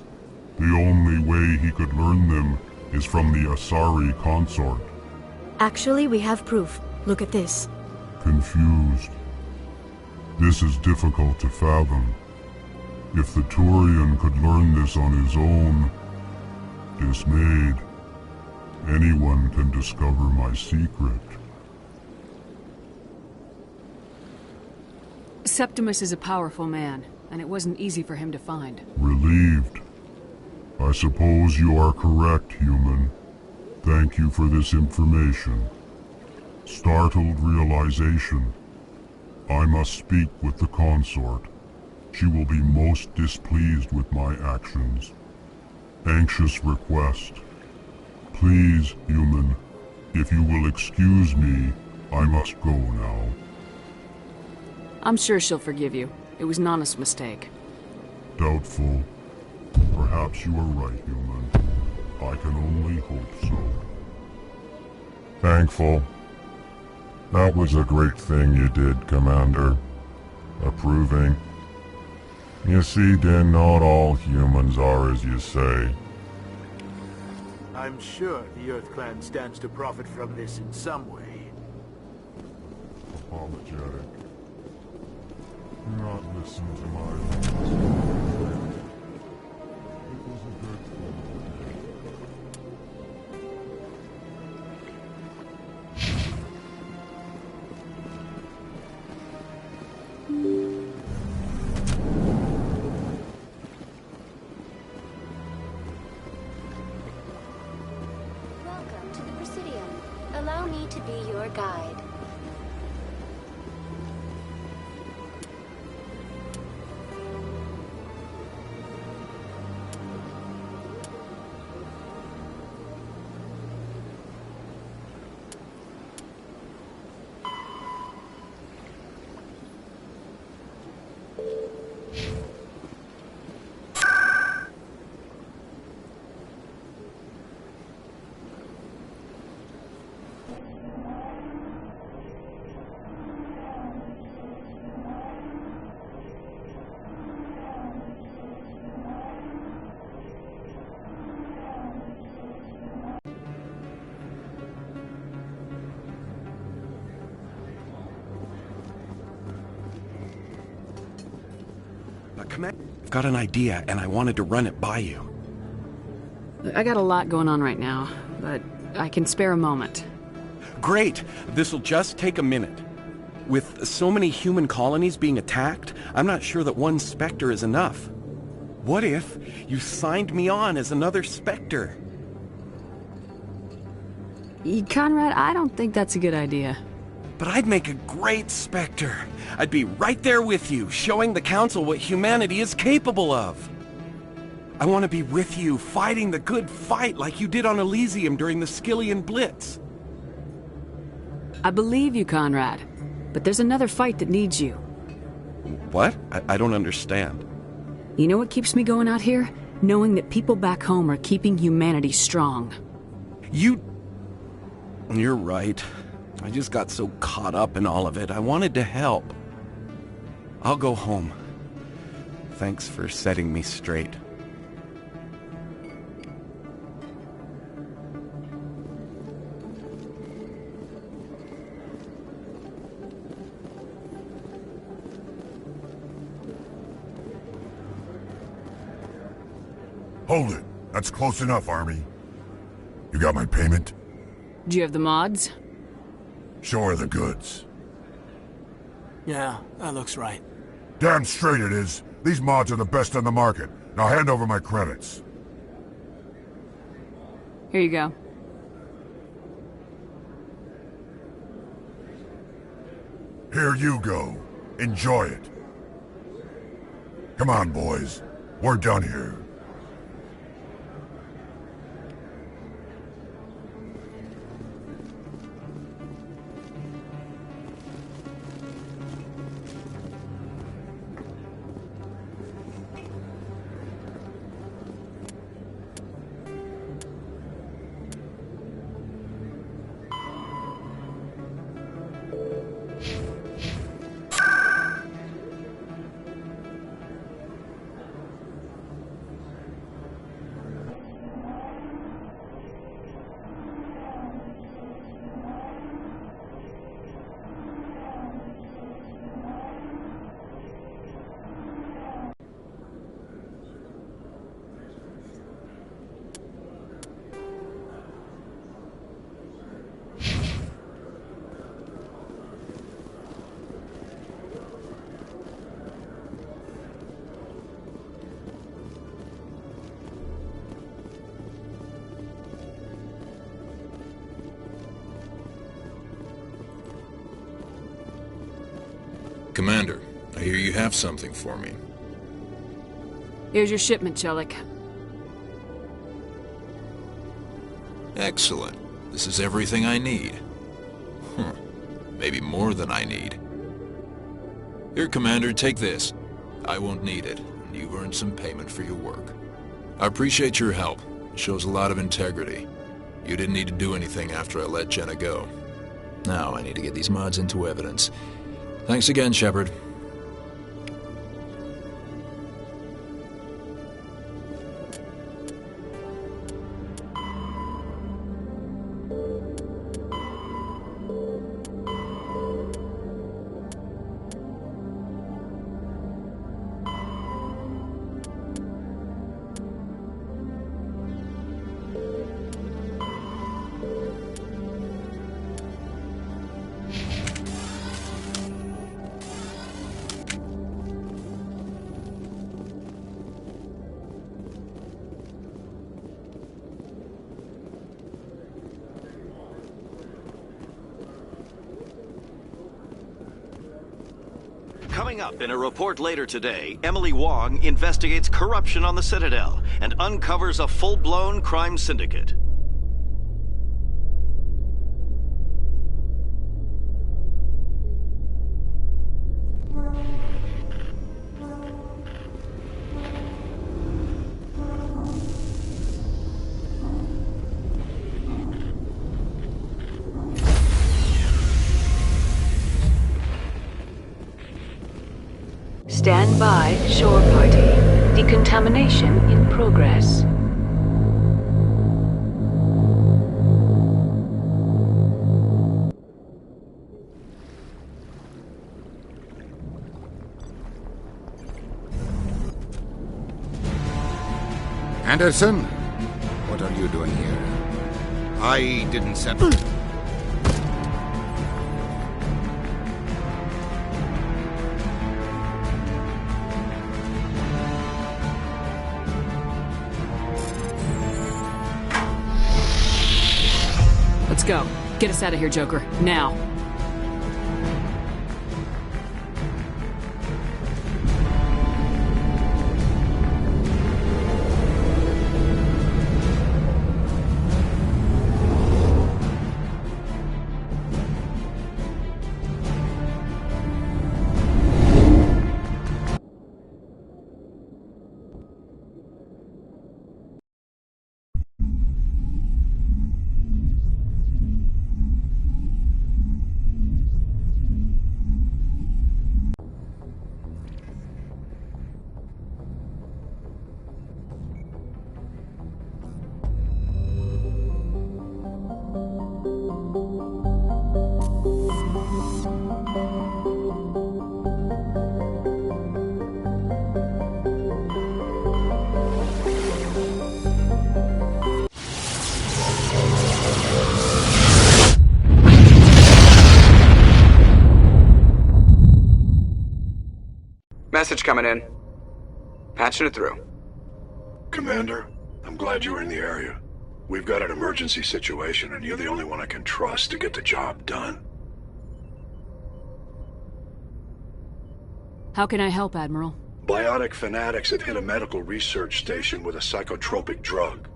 The only way he could learn them is from the Asari consort. Actually, we have proof. Look at this. Confused. This is difficult to fathom. If the Turian could learn this on his own, dismayed, anyone can discover my secret. Septimus is a powerful man, and it wasn't easy for him to find. Relieved. I suppose you are correct, human. Thank you for this information. Startled realization. I must speak with the consort. She will be most displeased with my actions. Anxious request. Please, human, if you will excuse me, I must go now. I'm sure she'll forgive you. It was Nana's mistake. Doubtful. Perhaps you are right, human. I can only hope so. Thankful. That was a great thing you did, Commander. Approving. You see, Din, not all humans are as you say. I'm sure the Earth Clan stands to profit from this in some way. Apologetic. Do not listen to my words. It was a good thing. Welcome to the Presidium. Allow me to be your guide. I've got an idea, and I wanted to run it by you. I got a lot going on right now, but I can spare a moment. Great! This'll just take a minute. With so many human colonies being attacked, I'm not sure that one Spectre is enough. What if you signed me on as another Spectre? Conrad, I don't think that's a good idea. But I'd make a great Spectre. I'd be right there with you, showing the Council what humanity is capable of. I want to be with you, fighting the good fight like you did on Elysium during the Skillian Blitz. I believe you, Conrad. But there's another fight that needs you. What? I don't understand. You know what keeps me going out here? Knowing that people back home are keeping humanity strong. You're right. I just got so caught up in all of it. I wanted to help. I'll go home. Thanks for setting me straight. Hold it. That's close enough, Army. You got my payment? Do you have the mods? Show her the goods. Yeah, that looks right. Damn straight it is. These mods are the best on the market. Now hand over my credits. Here you go. Here you go. Enjoy it. Come on, boys. We're done here. Commander, I hear you have something for me. Here's your shipment, Chelik. Excellent. This is everything I need. Maybe more than I need. Here, Commander, take this. I won't need it, and you've earned some payment for your work. I appreciate your help. It shows a lot of integrity. You didn't need to do anything after I let Jenna go. Now I need to get these mods into evidence. Thanks again, Shepard. Coming up in a report later today, Emily Wong investigates corruption on the Citadel and uncovers a full-blown crime syndicate. Stand by, shore party. Decontamination in progress. Anderson? What are you doing here? I didn't send... Let's go. Get us out of here, Joker. Now. Message coming in. Patching it through. Commander, I'm glad you were in the area. We've got an emergency situation, and you're the only one I can trust to get the job done. How can I help, Admiral? Biotic fanatics have hit a medical research station with a psychotropic drug.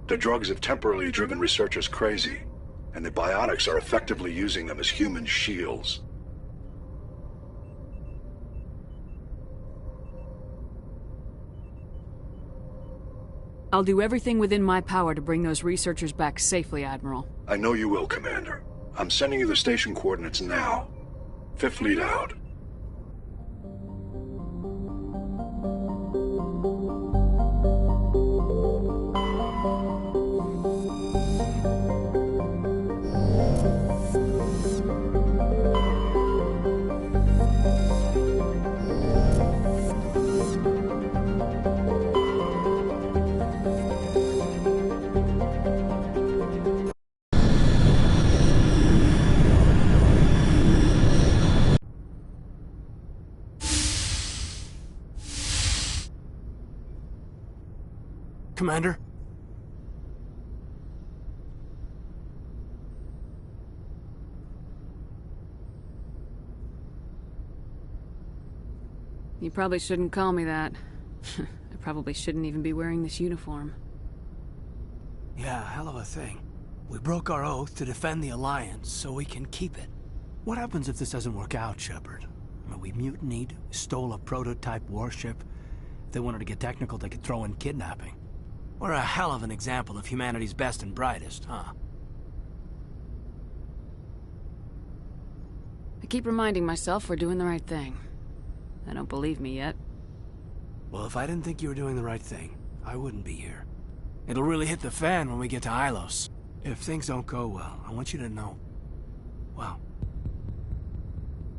The drugs have temporarily driven researchers crazy, and the biotics are effectively using them as human shields. I'll do everything within my power to bring those researchers back safely, Admiral. I know you will, Commander. I'm sending you the station coordinates now. Fifth lead out. Commander? You probably shouldn't call me that. I probably shouldn't even be wearing this uniform. Yeah, hell of a thing. We broke our oath to defend the Alliance, so we can keep it. What happens if this doesn't work out, Shepard? We mutinied, stole a prototype warship. If they wanted to get technical, they could throw in kidnapping. We're a hell of an example of humanity's best and brightest, huh? I keep reminding myself we're doing the right thing. They don't believe me yet. Well, if I didn't think you were doing the right thing, I wouldn't be here. It'll really hit the fan when we get to Ilos. If things don't go well, I want you to know, well,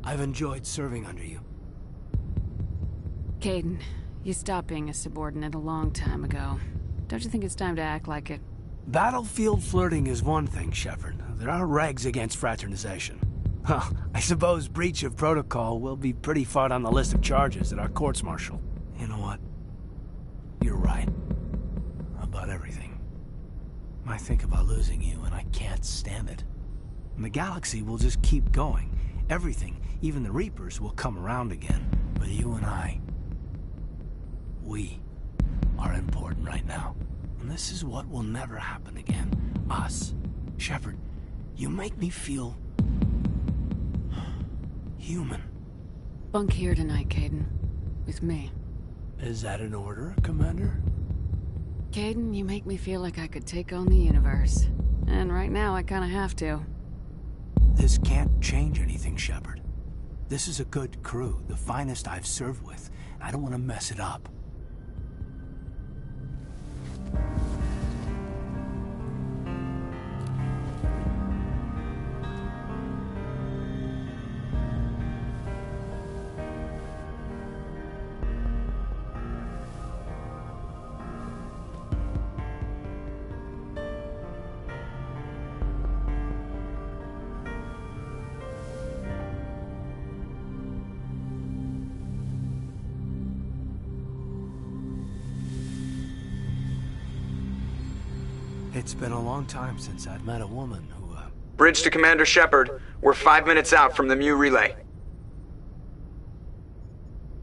I've enjoyed serving under you. Caden, you stopped being a subordinate a long time ago. Don't you think it's time to act like it? Battlefield flirting is one thing, Shepard. There are regs against fraternization. Well, I suppose breach of protocol will be pretty far on the list of charges at our courts-martial. You know what? You're right. About everything. I think about losing you, and I can't stand it. And the galaxy will just keep going. Everything, even the Reapers, will come around again. But you and I, we are important right now. And this is what will never happen again. Us. Shepard, you make me feel human. Bunk here tonight, Caden. With me. Is that an order, Commander? Caden, you make me feel like I could take on the universe. And right now, I kinda have to. This can't change anything, Shepard. This is a good crew, the finest I've served with. I don't want to mess it up. It's been a long time since I've met a woman who, Bridge to Commander Shepard. We're 5 minutes out from the Mu relay.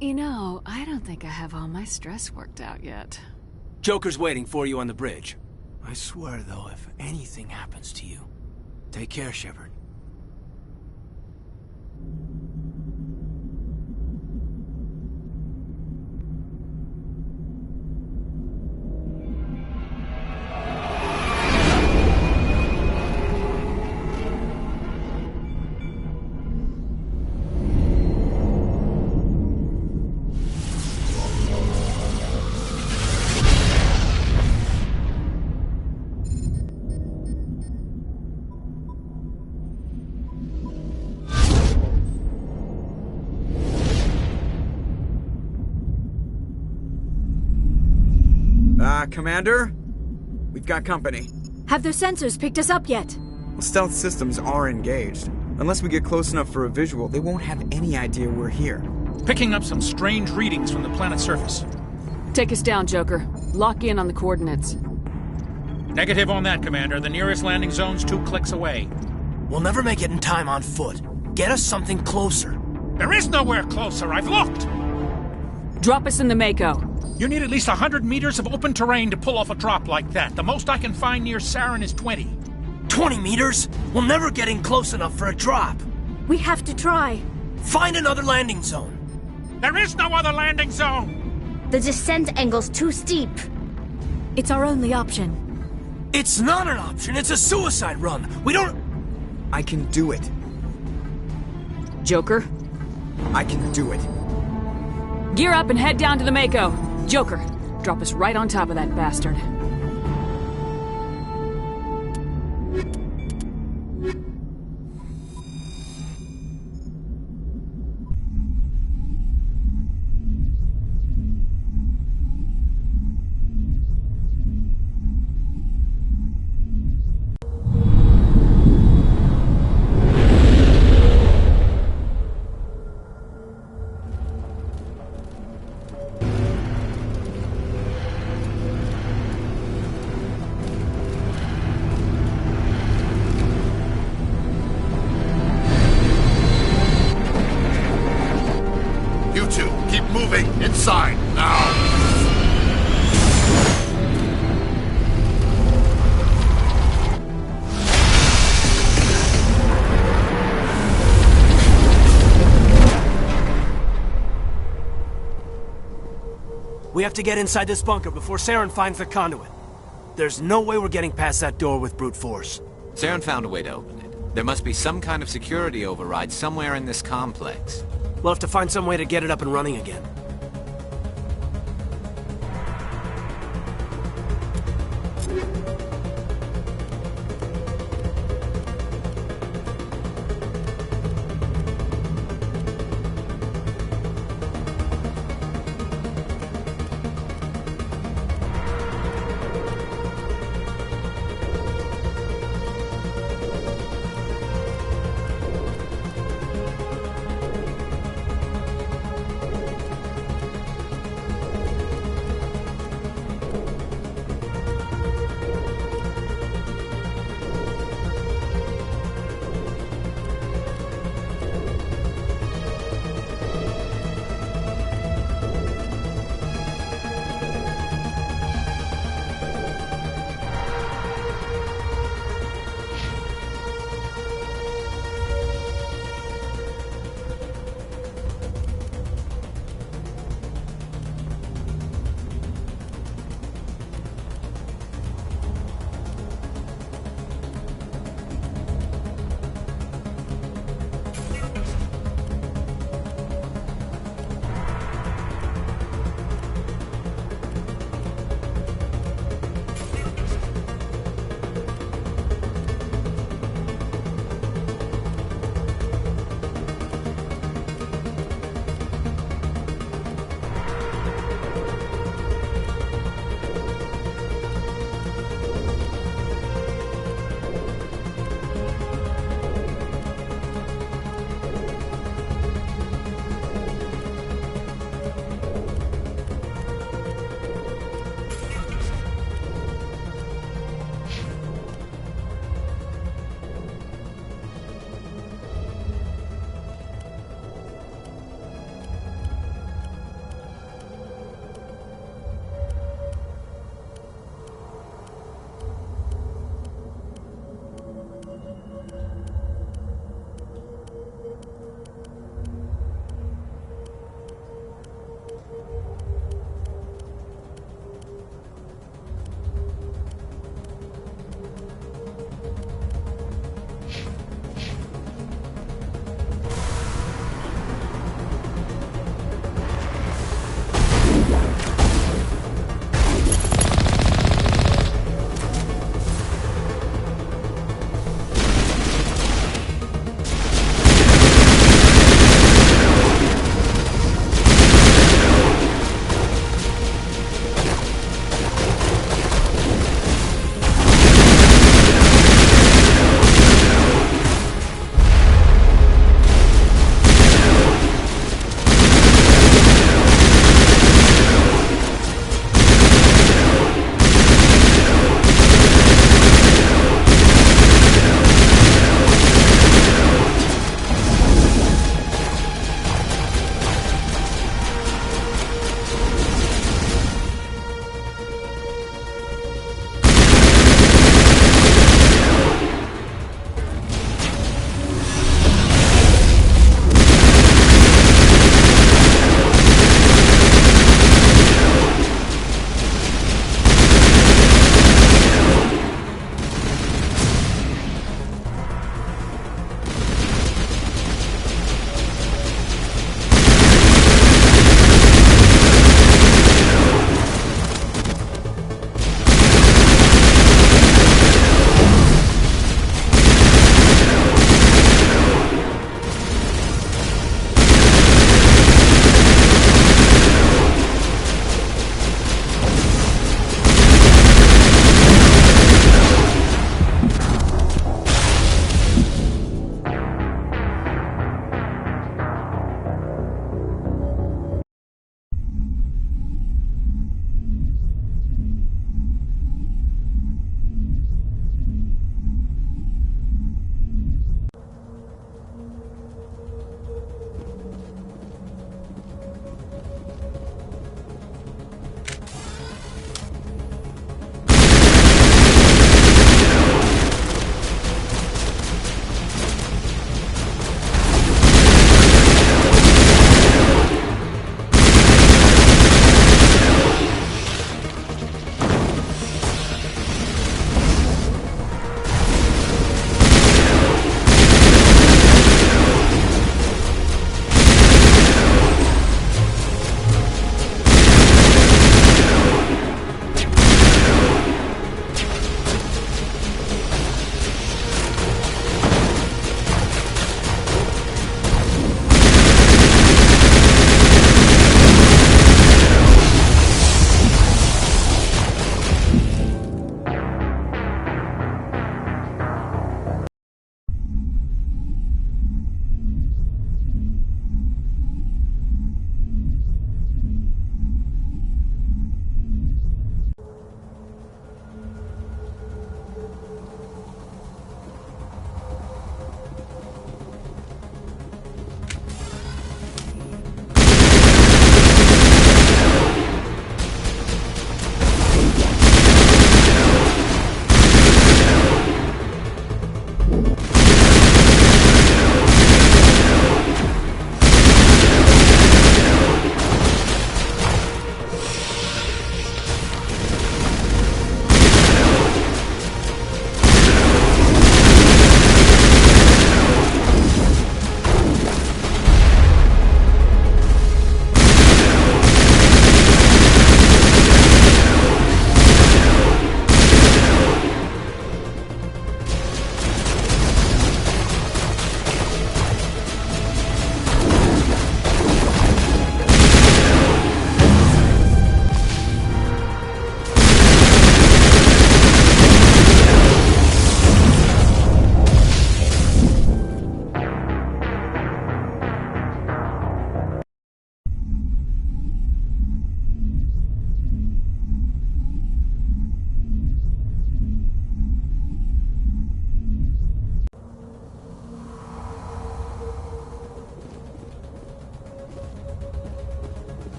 You know, I don't think I have all my stress worked out yet. Joker's waiting for you on the bridge. I swear, though, if anything happens to you, take care, Shepard. Commander? We've got company. Have their sensors picked us up yet? Well, stealth systems are engaged. Unless we get close enough for a visual, they won't have any idea we're here. Picking up some strange readings from the planet's surface. Take us down, Joker. Lock in on the coordinates. Negative on that, Commander. The nearest landing zone's 2 clicks away. We'll never make it in time on foot. Get us something closer. There is nowhere closer. I've looked. Drop us in the Mako. You need at least 100 meters of open terrain to pull off a drop like that. The most I can find near Saren is 20. 20 meters? We'll never get in close enough for a drop. We have to try. Find another landing zone. There is no other landing zone! The descent angle's too steep. It's our only option. It's not an option. It's a suicide run. We don't... I can do it. Joker? I can do it. Gear up and head down to the Mako. Joker, drop us right on top of that bastard. We have to get inside this bunker before Saren finds the conduit. There's no way we're getting past that door with brute force. Saren found a way to open it. There must be some kind of security override somewhere in this complex. We'll have to find some way to get it up and running again.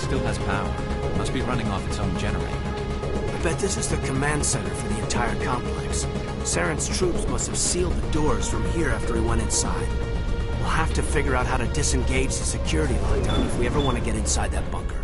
still has power. Must be running off its own generator. I bet this is the command center for the entire complex. Saren's troops must have sealed the doors from here after he went inside. We'll have to figure out how to disengage the security lockdown if we ever want to get inside that bunker.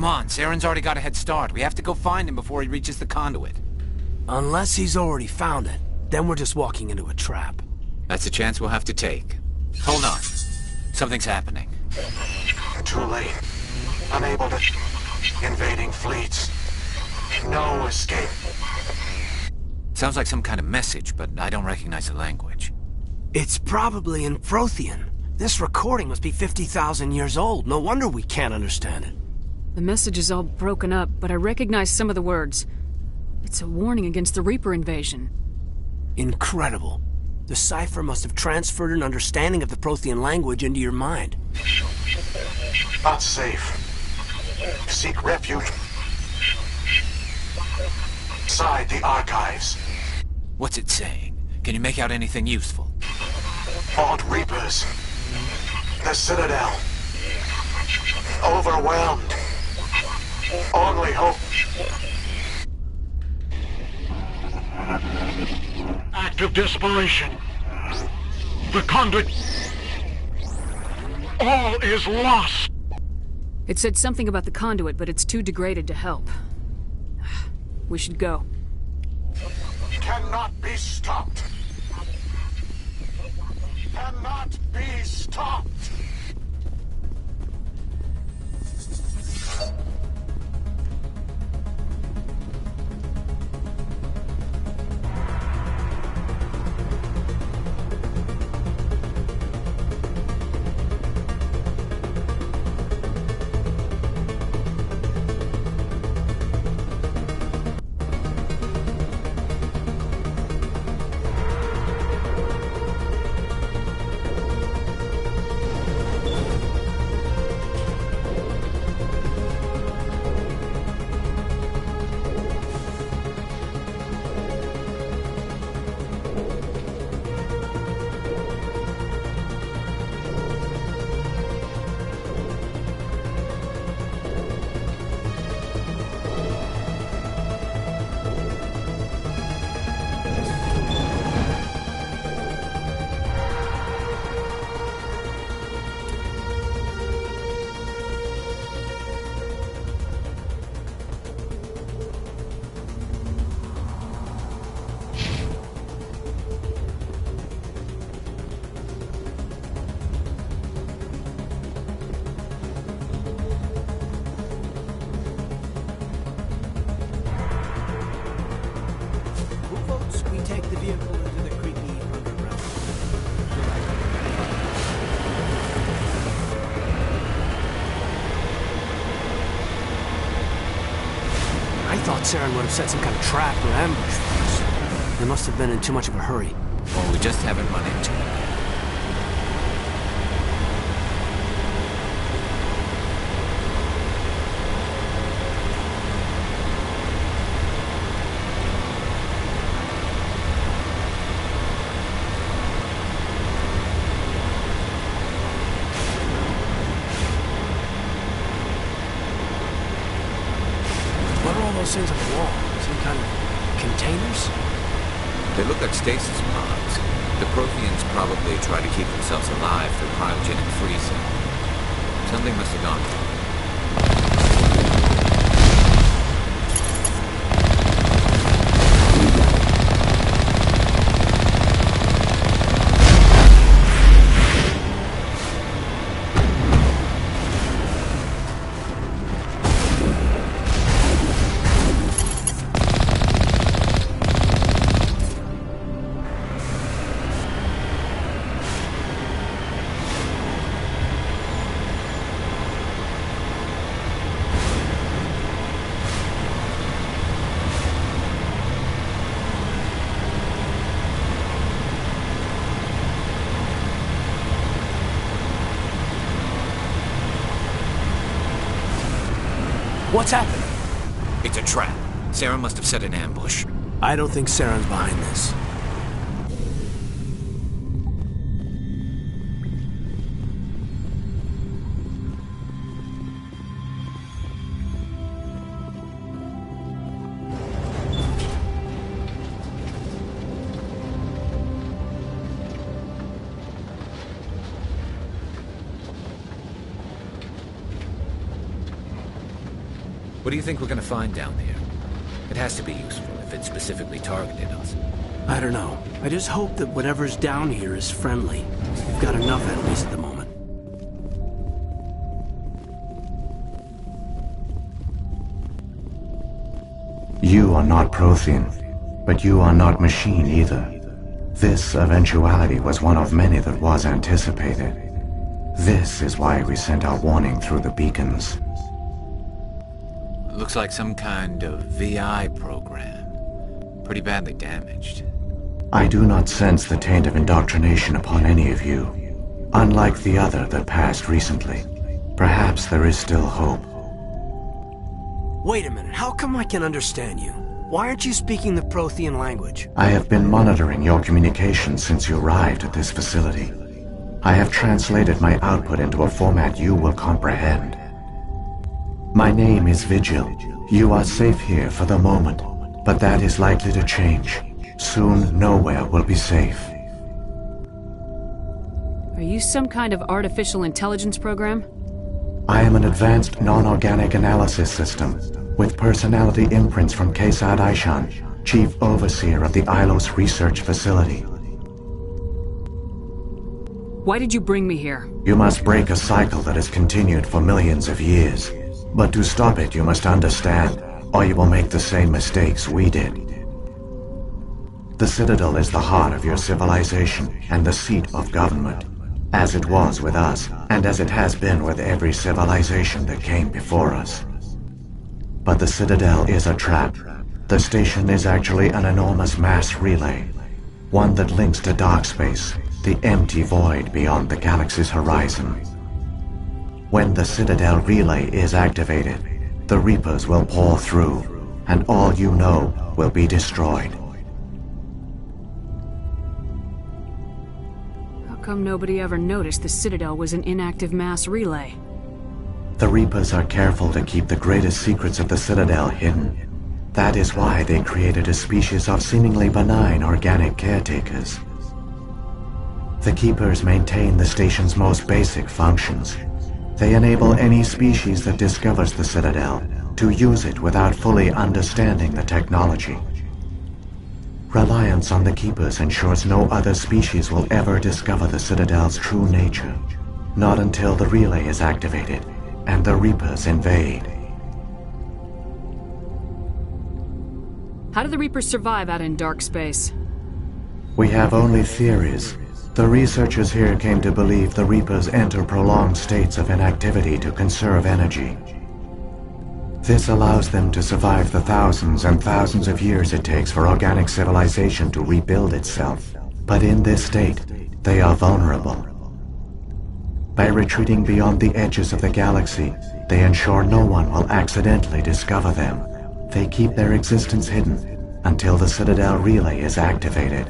Come on, Saren's already got a head start. We have to go find him before he reaches the conduit. Unless he's already found it, then we're just walking into a trap. That's a chance we'll have to take. Hold on. Something's happening. Too late. Unable to... Invading fleets. No escape. Sounds like some kind of message, but I don't recognize the language. It's probably in Frothian. This recording must be 50,000 years old. No wonder we can't understand it. The message is all broken up, but I recognize some of the words. It's a warning against the Reaper invasion. Incredible. The cipher must have transferred an understanding of the Prothean language into your mind. Not safe. Seek refuge inside the archives. What's it saying? Can you make out anything useful? Fought Reapers. The Citadel. Overwhelmed. Only hope. Act of desperation. The conduit. All is lost. It said something about the conduit, but it's too degraded to help. We should go. Cannot be stopped. Cannot be stopped. Saren would have set some kind of trap or ambush for us. They must have been in too much of a hurry. Or we just haven't run into it. Those things on the wall, some kind of containers? They look like stasis pods. The Protheans probably try to keep themselves alive through cryogenic freezing. Something must have gone wrong. What's happening? It's a trap. Saren must have set an ambush. I don't think Saren's behind this. What do you think we're gonna find down there? It has to be useful if it specifically targeted us. I don't know. I just hope that whatever's down here is friendly. We've got enough enemies at the moment. You are not Prothean, but you are not machine either. This eventuality was one of many that was anticipated. This is why we sent our warning through the beacons. Looks like some kind of VI program. Pretty badly damaged. I do not sense the taint of indoctrination upon any of you. Unlike the other that passed recently, perhaps there is still hope. Wait a minute, how come I can understand you? Why aren't you speaking the Prothean language? I have been monitoring your communications since you arrived at this facility. I have translated my output into a format you will comprehend. My name is Vigil. You are safe here for the moment, but that is likely to change. Soon, nowhere will be safe. Are you some kind of artificial intelligence program? I am an advanced non-organic analysis system, with personality imprints from Kesad Aishan, Chief Overseer of the Ilos Research Facility. Why did you bring me here? You must break a cycle that has continued for millions of years. But to stop it, you must understand, or you will make the same mistakes we did. The Citadel is the heart of your civilization and the seat of government, as it was with us, and as it has been with every civilization that came before us. But the Citadel is a trap. The station is actually an enormous mass relay, one that links to dark space, the empty void beyond the galaxy's horizon. When the Citadel relay is activated, the Reapers will pour through, and all you know will be destroyed. How come nobody ever noticed the Citadel was an inactive mass relay? The Reapers are careful to keep the greatest secrets of the Citadel hidden. That is why they created a species of seemingly benign organic caretakers. The Keepers maintain the station's most basic functions. They enable any species that discovers the Citadel to use it without fully understanding the technology. Reliance on the Keepers ensures no other species will ever discover the Citadel's true nature, not until the relay is activated and the Reapers invade. How do the Reapers survive out in dark space? We have only theories. The researchers here came to believe the Reapers enter prolonged states of inactivity to conserve energy. This allows them to survive the thousands and thousands of years it takes for organic civilization to rebuild itself. But in this state, they are vulnerable. By retreating beyond the edges of the galaxy, they ensure no one will accidentally discover them. They keep their existence hidden until the Citadel relay is activated.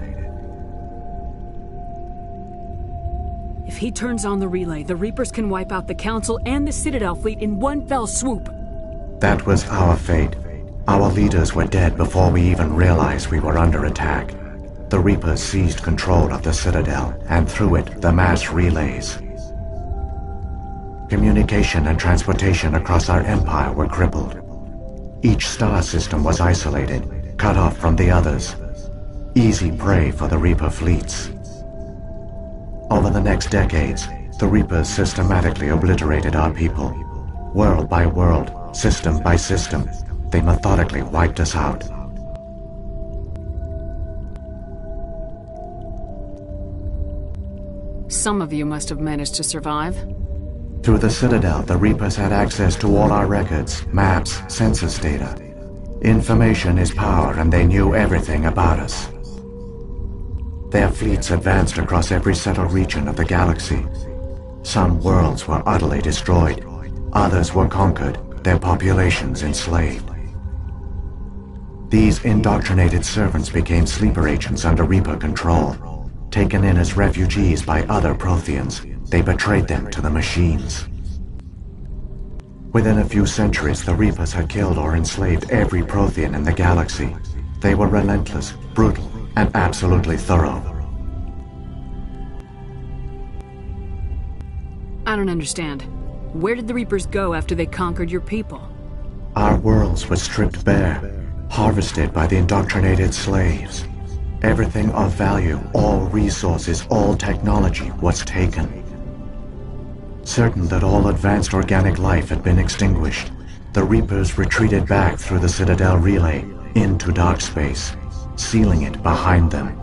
If he turns on the relay, the Reapers can wipe out the Council and the Citadel fleet in one fell swoop. That was our fate. Our leaders were dead before we even realized we were under attack. The Reapers seized control of the Citadel, and through it, the mass relays. Communication and transportation across our empire were crippled. Each star system was isolated, cut off from the others. Easy prey for the Reaper fleets. Over the next decades, the Reapers systematically obliterated our people. World by world, system by system, they methodically wiped us out. Some of you must have managed to survive. Through the Citadel, the Reapers had access to all our records, maps, census data. Information is power, and they knew everything about us. Their fleets advanced across every settled region of the galaxy. Some worlds were utterly destroyed. Others were conquered, their populations enslaved. These indoctrinated servants became sleeper agents under Reaper control. Taken in as refugees by other Protheans, they betrayed them to the machines. Within a few centuries, the Reapers had killed or enslaved every Prothean in the galaxy. They were relentless, brutal, and absolutely thorough. I don't understand. Where did the Reapers go after they conquered your people? Our worlds were stripped bare, harvested by the indoctrinated slaves. Everything of value, all resources, all technology was taken. Certain that all advanced organic life had been extinguished, the Reapers retreated back through the Citadel relay into dark space, sealing it behind them.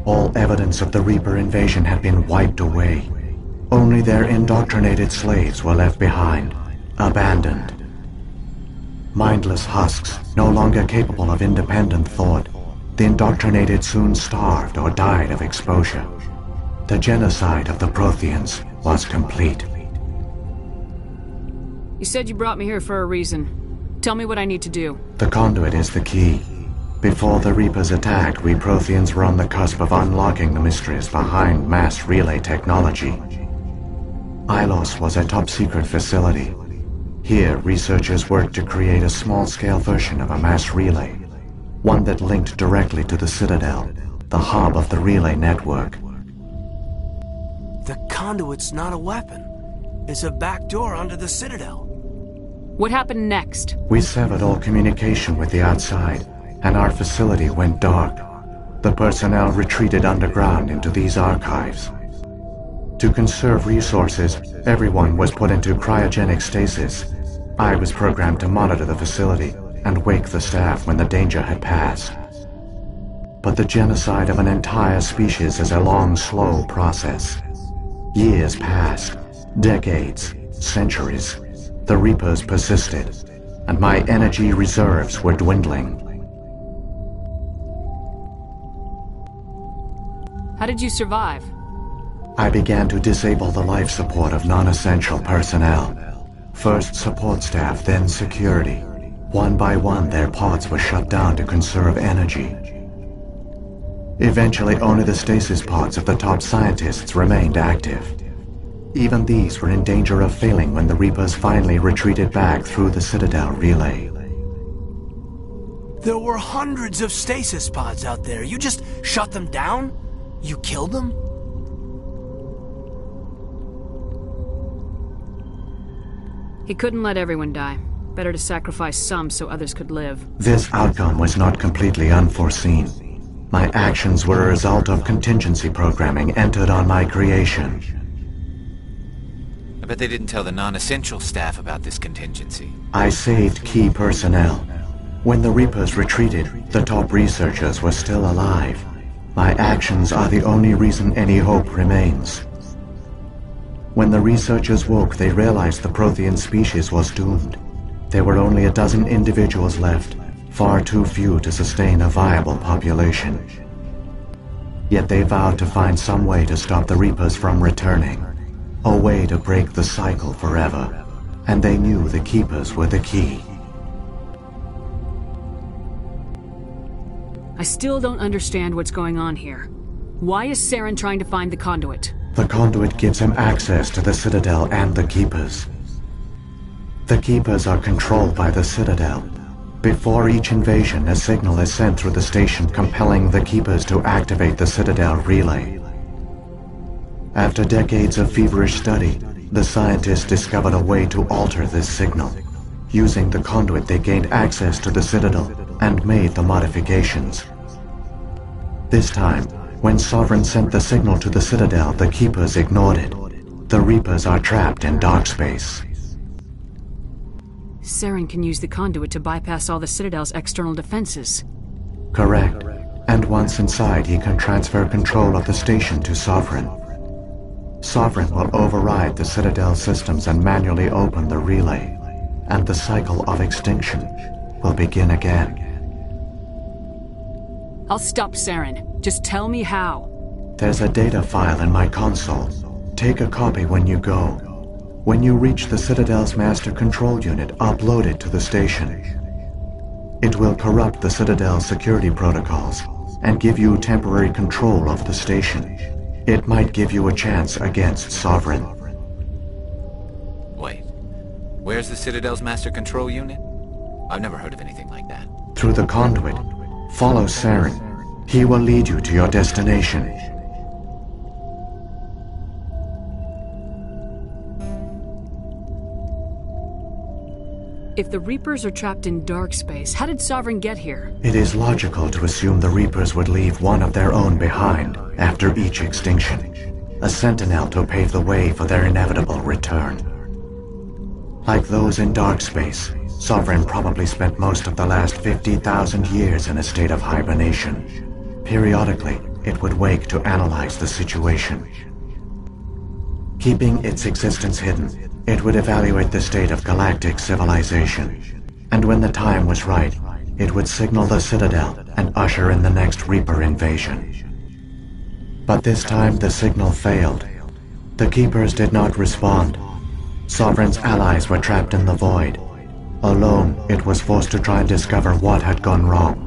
All evidence of the Reaper invasion had been wiped away. Only their indoctrinated slaves were left behind, abandoned. Mindless husks, no longer capable of independent thought. The indoctrinated soon starved or died of exposure. The genocide of the Protheans was complete. You said you brought me here for a reason. Tell me what I need to do. The conduit is the key. Before the Reapers attacked, we Protheans were on the cusp of unlocking the mysteries behind mass relay technology. Ilos was a top-secret facility. Here, researchers worked to create a small-scale version of a mass relay, one that linked directly to the Citadel, the hub of the relay network. The conduit's not a weapon. It's a backdoor onto the Citadel. What happened next? We severed all communication with the outside, and our facility went dark. The personnel retreated underground into these archives. To conserve resources, everyone was put into cryogenic stasis. I was programmed to monitor the facility and wake the staff when the danger had passed. But the genocide of an entire species is a long, slow process. Years passed, decades, centuries. The Reapers persisted, and my energy reserves were dwindling. How did you survive? I began to disable the life support of non-essential personnel. First support staff, then security. One by one, their pods were shut down to conserve energy. Eventually, only the stasis pods of the top scientists remained active. Even these were in danger of failing when the Reapers finally retreated back through the Citadel relay. There were hundreds of stasis pods out there. You just shut them down? You killed them? He couldn't let everyone die. Better to sacrifice some so others could live. This outcome was not completely unforeseen. My actions were a result of contingency programming entered on my creation. I bet they didn't tell the non-essential staff about this contingency. I saved key personnel. When the Reapers retreated, the top researchers were still alive. My actions are the only reason any hope remains. When the researchers woke, they realized the Prothean species was doomed. There were only a dozen individuals left, far too few to sustain a viable population. Yet they vowed to find some way to stop the Reapers from returning. A way to break the cycle forever. And they knew the Keepers were the key. I still don't understand what's going on here. Why is Saren trying to find the conduit? The conduit gives him access to the Citadel and the Keepers. The Keepers are controlled by the Citadel. Before each invasion, a signal is sent through the station compelling the Keepers to activate the Citadel relay. After decades of feverish study, the scientists discovered a way to alter this signal. Using the conduit, they gained access to the Citadel and made the modifications. This time, when Sovereign sent the signal to the Citadel, the Keepers ignored it. The Reapers are trapped in dark space. Saren can use the conduit to bypass all the Citadel's external defenses. Correct. And once inside, he can transfer control of the station to Sovereign. Sovereign will override the Citadel systems and manually open the relay, and the cycle of extinction will begin again. I'll stop Saren. Just tell me how. There's a data file in my console. Take a copy when you go. When you reach the Citadel's master control unit, upload it to the station. It will corrupt the Citadel's security protocols and give you temporary control of the station. It might give you a chance against Sovereign. Wait, where's the Citadel's master control unit? I've never heard of anything like that. Through the conduit, follow Saren. He will lead you to your destination. If the Reapers are trapped in dark space, how did Sovereign get here? It is logical to assume the Reapers would leave one of their own behind after each extinction. A sentinel to pave the way for their inevitable return. Like those in dark space, Sovereign probably spent most of the last 50,000 years in a state of hibernation. Periodically, it would wake to analyze the situation. Keeping its existence hidden, it would evaluate the state of galactic civilization. And when the time was right, it would signal the Citadel and usher in the next Reaper invasion. But this time the signal failed. The Keepers did not respond. Sovereign's allies were trapped in the void. Alone, it was forced to try and discover what had gone wrong.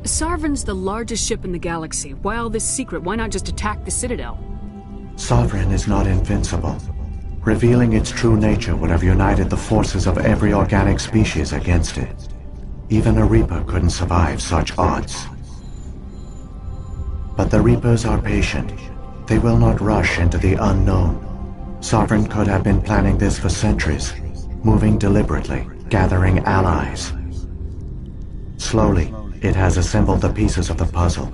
Sovereign's the largest ship in the galaxy. Why all this secret? Why not just attack the Citadel? Sovereign is not invincible. Revealing its true nature would have united the forces of every organic species against it. Even a Reaper couldn't survive such odds. But the Reapers are patient. They will not rush into the unknown. Sovereign could have been planning this for centuries, moving deliberately, gathering allies. Slowly, it has assembled the pieces of the puzzle,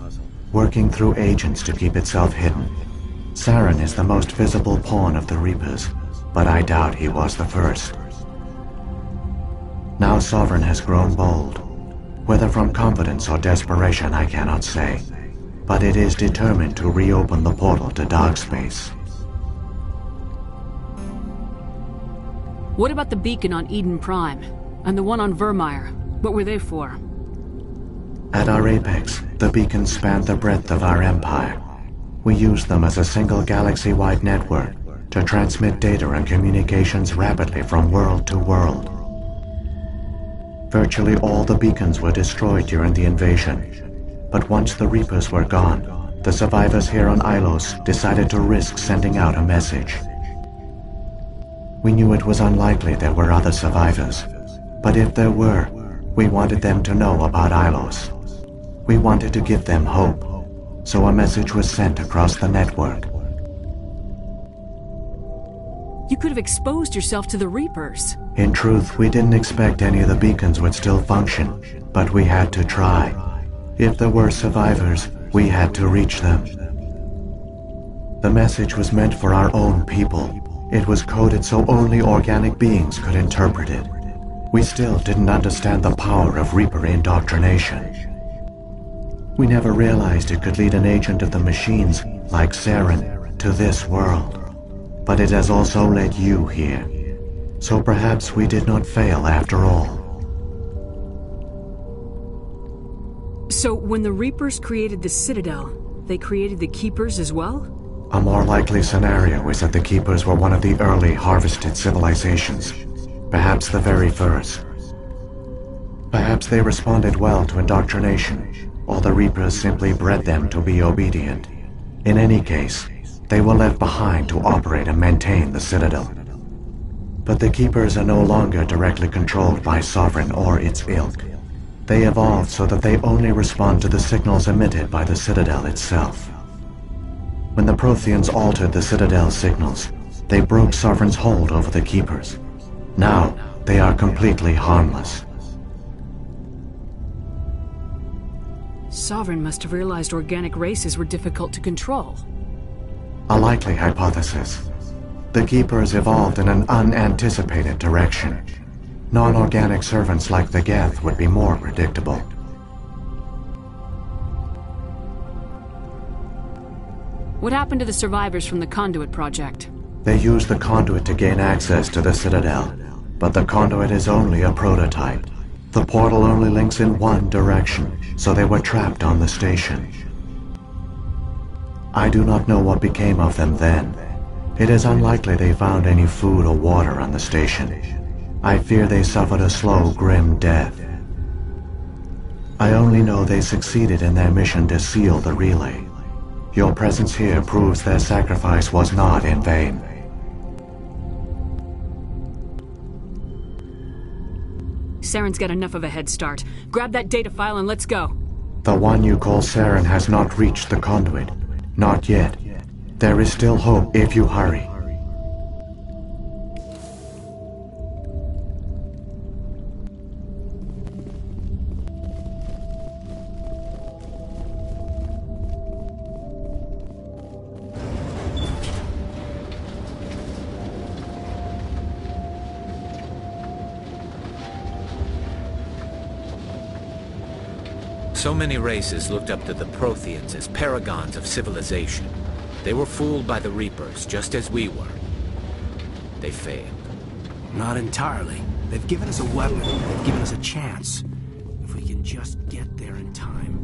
working through agents to keep itself hidden. Saren is the most visible pawn of the Reapers, but I doubt he was the first. Now Sovereign has grown bold. Whether from confidence or desperation, I cannot say. But it is determined to reopen the portal to dark space. What about the beacon on Eden Prime? And the one on Vermeer? What were they for? At our apex, the beacons spanned the breadth of our empire. We used them as a single galaxy-wide network to transmit data and communications rapidly from world to world. Virtually all the beacons were destroyed during the invasion, but once the Reapers were gone, the survivors here on Ilos decided to risk sending out a message. We knew it was unlikely there were other survivors, but if there were, we wanted them to know about Ilos. We wanted to give them hope, so a message was sent across the network. You could have exposed yourself to the Reapers. In truth, we didn't expect any of the beacons would still function, but we had to try. If there were survivors, we had to reach them. The message was meant for our own people. It was coded so only organic beings could interpret it. We still didn't understand the power of Reaper indoctrination. We never realized it could lead an agent of the machines, like Saren, to this world. But it has also led you here. So perhaps we did not fail after all. So when the Reapers created the Citadel, they created the Keepers as well? A more likely scenario is that the Keepers were one of the early harvested civilizations. Perhaps the very first. Perhaps they responded well to indoctrination, or the Reapers simply bred them to be obedient. In any case, they were left behind to operate and maintain the Citadel. But the Keepers are no longer directly controlled by Sovereign or its ilk. They evolved so that they only respond to the signals emitted by the Citadel itself. When the Protheans altered the Citadel's signals, they broke Sovereign's hold over the Keepers. Now, they are completely harmless. Sovereign must have realized organic races were difficult to control. A likely hypothesis. The Keepers evolved in an unanticipated direction. Non-organic servants like the Geth would be more predictable. What happened to the survivors from the Conduit project? They used the Conduit to gain access to the Citadel, but the Conduit is only a prototype. The portal only links in one direction, so they were trapped on the station. I do not know what became of them then. It is unlikely they found any food or water on the station. I fear they suffered a slow, grim death. I only know they succeeded in their mission to seal the relay. Your presence here proves their sacrifice was not in vain. Saren's got enough of a head start. Grab that data file and let's go. The one you call Saren has not reached the Conduit. Not yet. There is still hope if you hurry. So many races looked up to the Protheans as paragons of civilization. They were fooled by the Reapers, just as we were. They failed. Not entirely. They've given us a weapon. They've given us a chance. If we can just get there in time.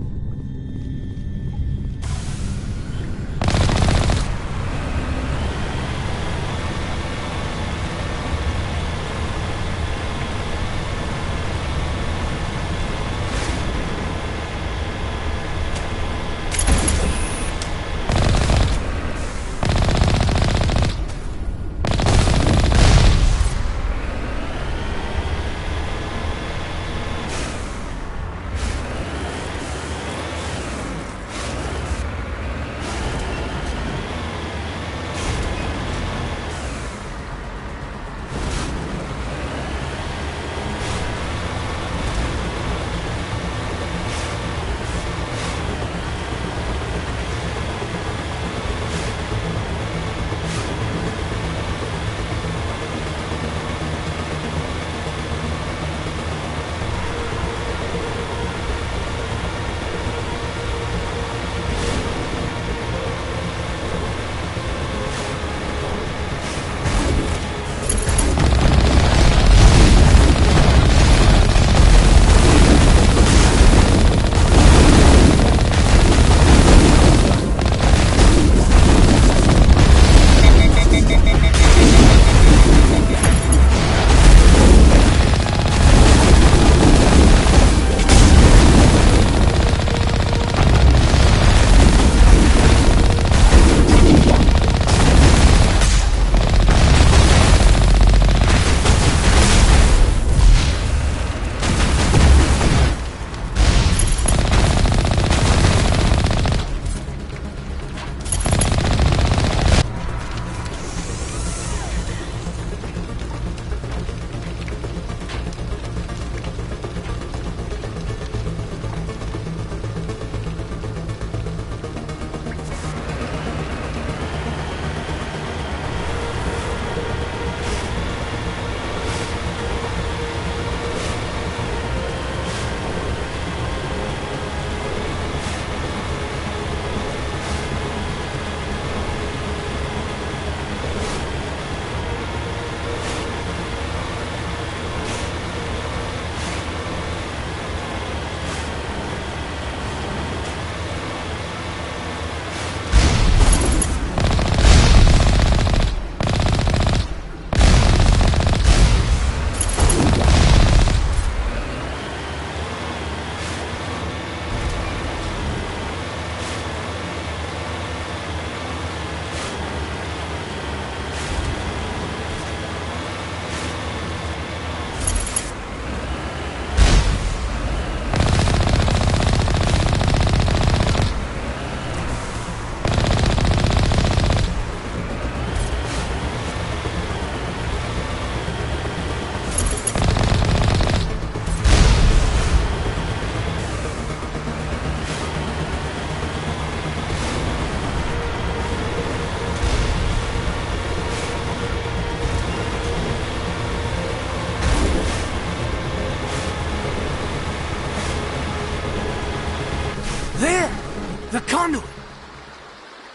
The conduit!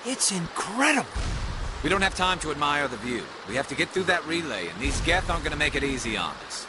It's incredible! We don't have time to admire the view. We have to get through that relay, and these Geth aren't gonna make it easy on us.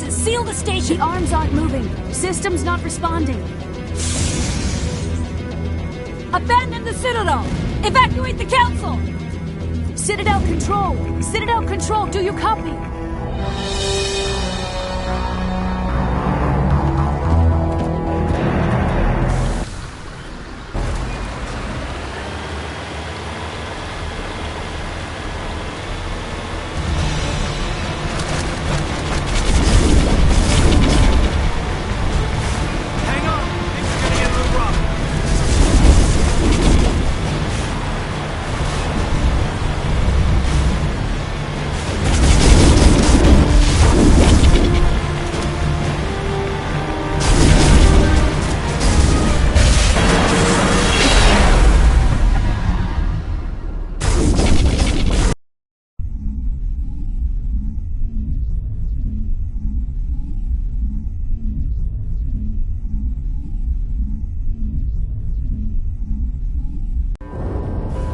Seal the station! The arms aren't moving. Systems not responding. Abandon the Citadel! Evacuate the Council! Citadel Control! Citadel Control, do you copy?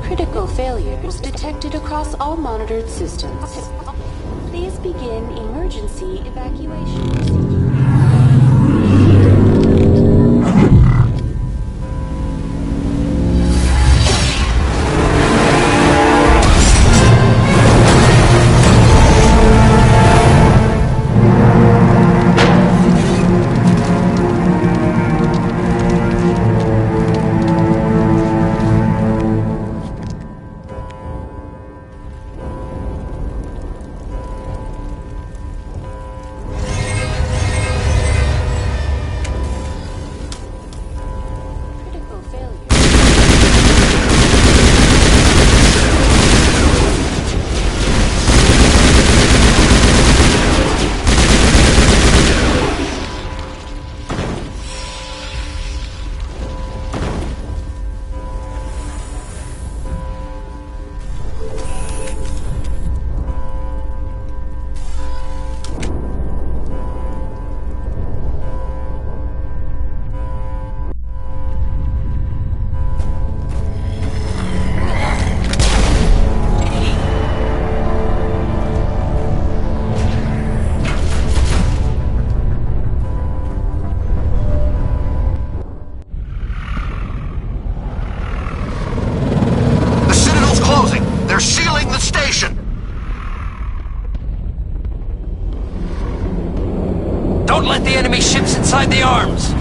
Critical failures detected across all monitored systems. Please begin emergency evacuation procedure. Don't let the enemy ships inside the arms!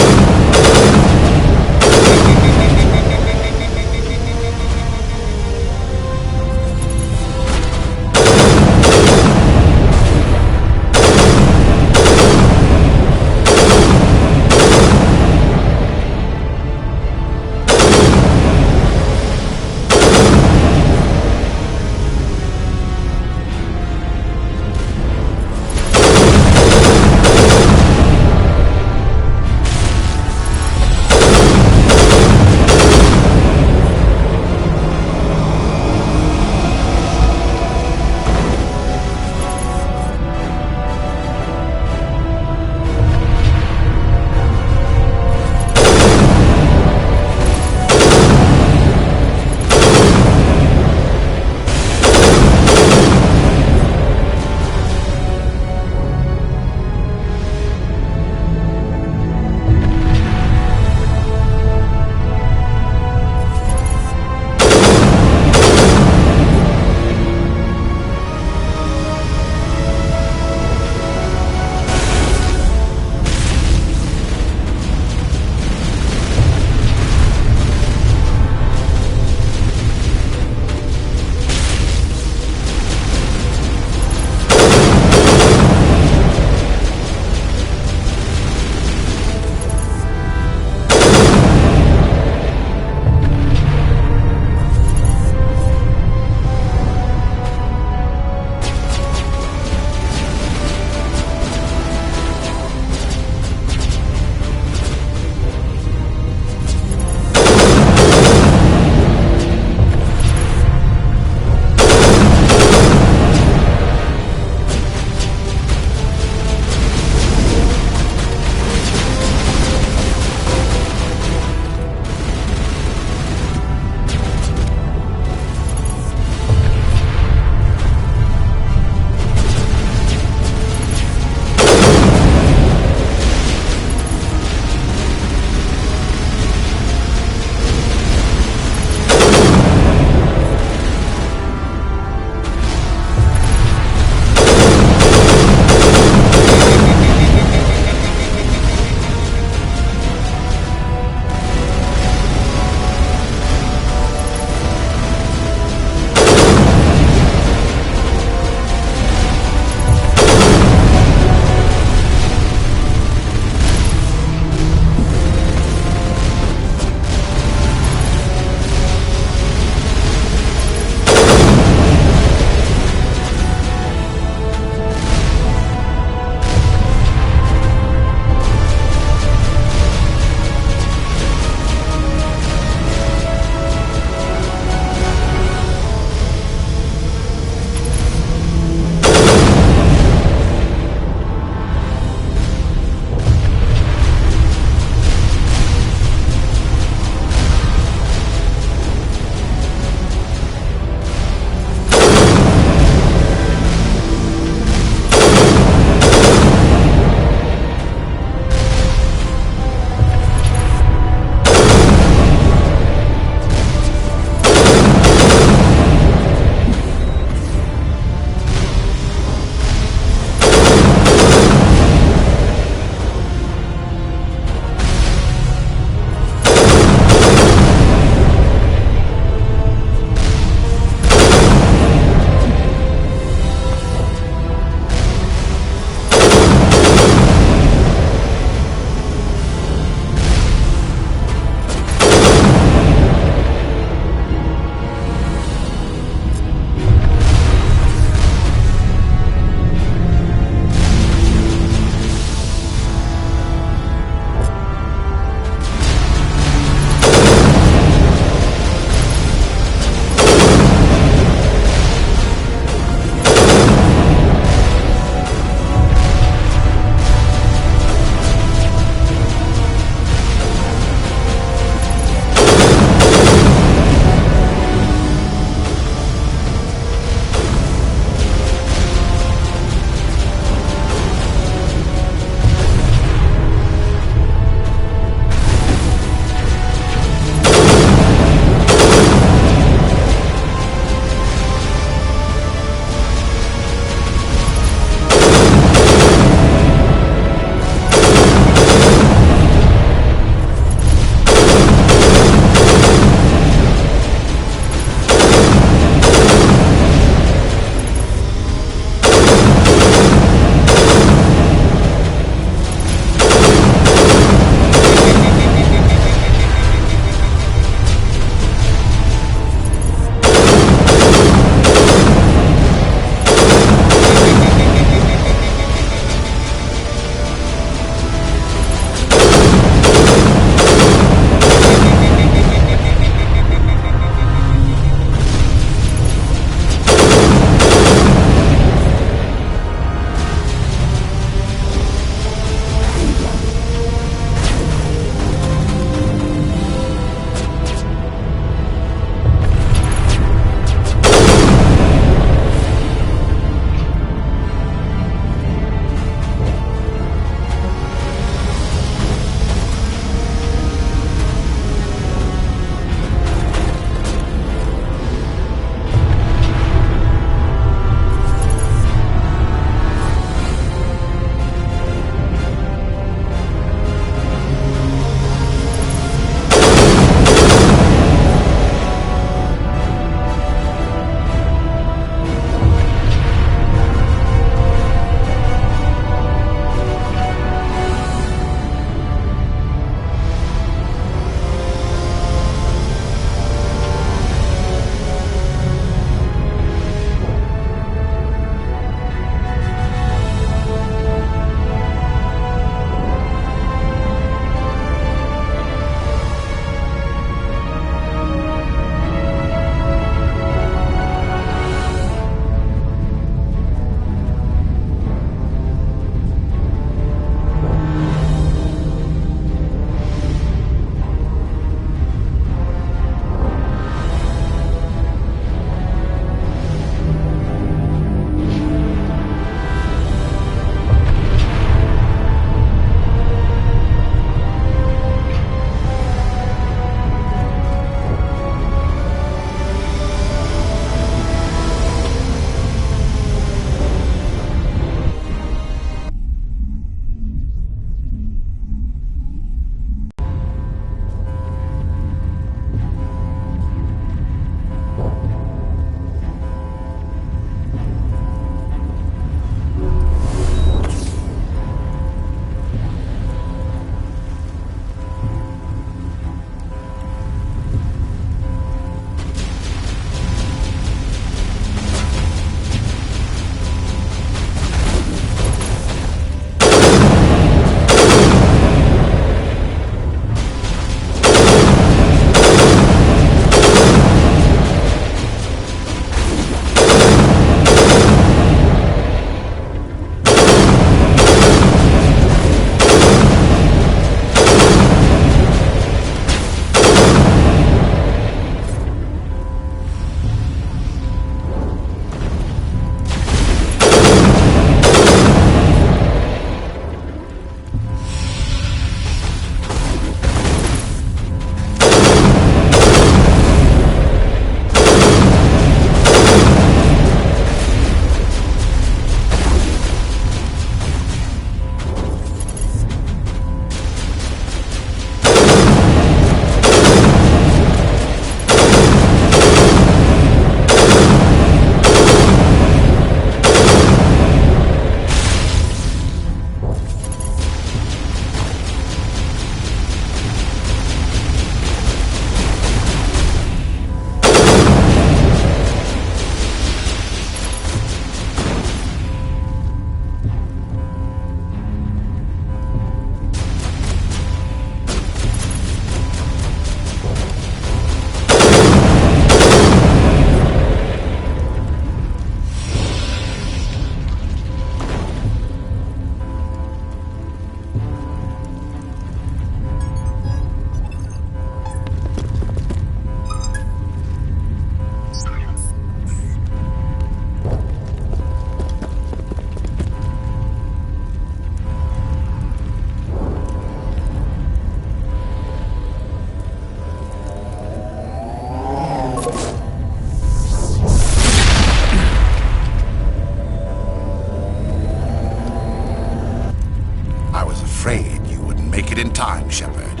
time, Shepard.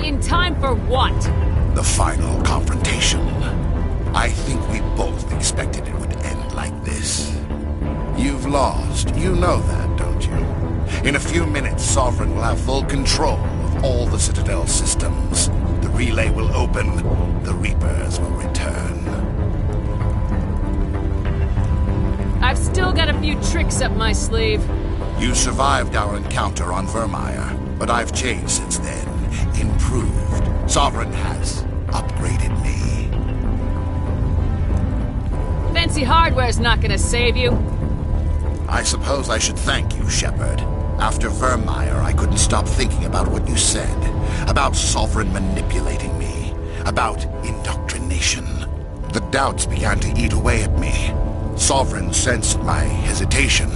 In time for what? The final confrontation. I think we both expected it would end like this. You've lost. You know that, don't you? In a few minutes, Sovereign will have full control of all the Citadel systems. The relay will open. The Reapers will return. I've still got a few tricks up my sleeve. You survived our encounter on Vermeer, but I've changed since then. Improved. Sovereign has upgraded me. Fancy hardware's not gonna save you. I suppose I should thank you, Shepard. After Vermeer, I couldn't stop thinking about what you said. About Sovereign manipulating me. About indoctrination. The doubts began to eat away at me. Sovereign sensed my hesitation.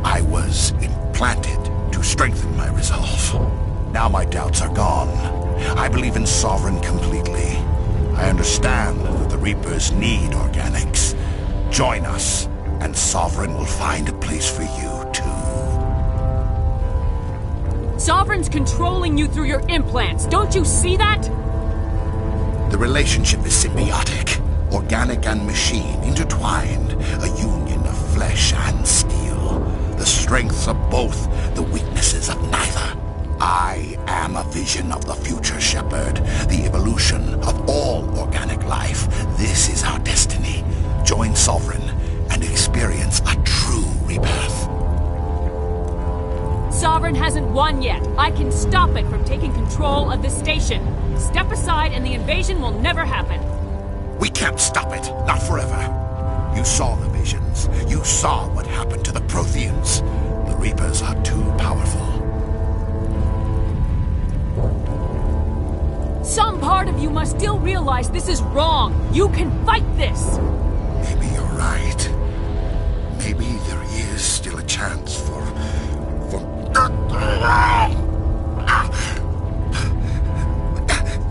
I was implanted to strengthen my resolve. Now my doubts are gone. I believe in Sovereign completely. I understand that the Reapers need organics. Join us, and Sovereign will find a place for you, too. Sovereign's controlling you through your implants. Don't you see that? The relationship is symbiotic. Organic and machine, intertwined. A union of flesh and steel. The strengths of both, the weaknesses of neither. I am a vision of the future, Shepard. The evolution of all organic life. This is our destiny. Join Sovereign and experience a true rebirth. Sovereign hasn't won yet. I can stop it from taking control of the station. Step aside and the invasion will never happen. We can't stop it. Not forever. You saw the visions. You saw what happened to the Protheans. The Reapers are too powerful. Some part of you must still realize this is wrong. You can fight this. Maybe you're right. Maybe there is still a chance for...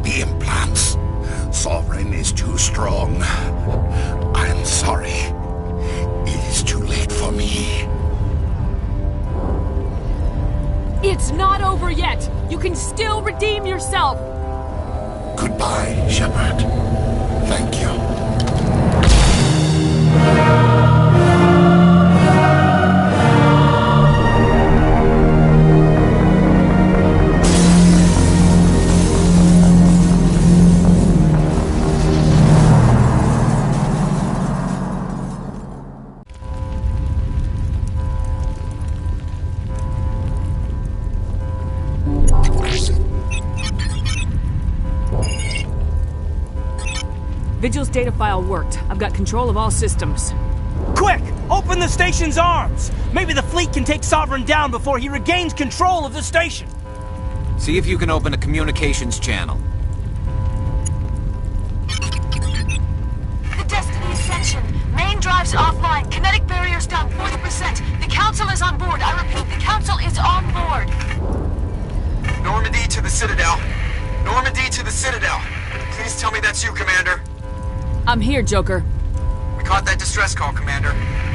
The implants. Sovereign is too strong. I'm sorry. It is too late for me. It's not over yet. You can still redeem yourself. Goodbye, Shepard. Thank you. Vigil's data file worked. I've got control of all systems. Quick! Open the station's arms! Maybe the fleet can take Sovereign down before he regains control of the station. See if you can open a communications channel. The Destiny Ascension. Main drives offline. Kinetic barriers down 40%. The Council is on board. I repeat, the Council is on board. Normandy to the Citadel. Normandy to the Citadel. Please tell me that's you, Commander. I'm here, Joker. We caught that distress call, Commander.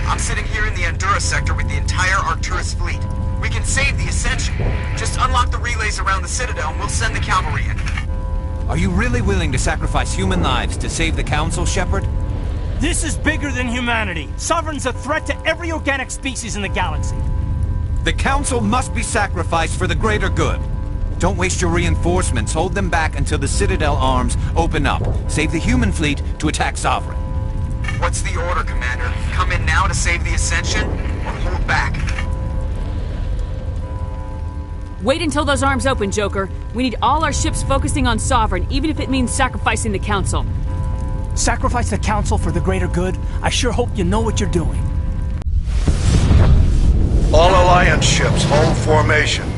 I'm sitting here in the Endura sector with the entire Arcturus fleet. We can save the Ascension. Just unlock the relays around the Citadel and we'll send the cavalry in. Are you really willing to sacrifice human lives to save the Council, Shepard? This is bigger than humanity. Sovereign's a threat to every organic species in the galaxy. The Council must be sacrificed for the greater good. Don't waste your reinforcements. Hold them back until the Citadel arms open up. Save the human fleet to attack Sovereign. What's the order, Commander? Come in now to save the Ascension, or hold back? Wait until those arms open, Joker. We need all our ships focusing on Sovereign, even if it means sacrificing the Council. Sacrifice the Council for the greater good? I sure hope you know what you're doing. All Alliance ships, hold formation.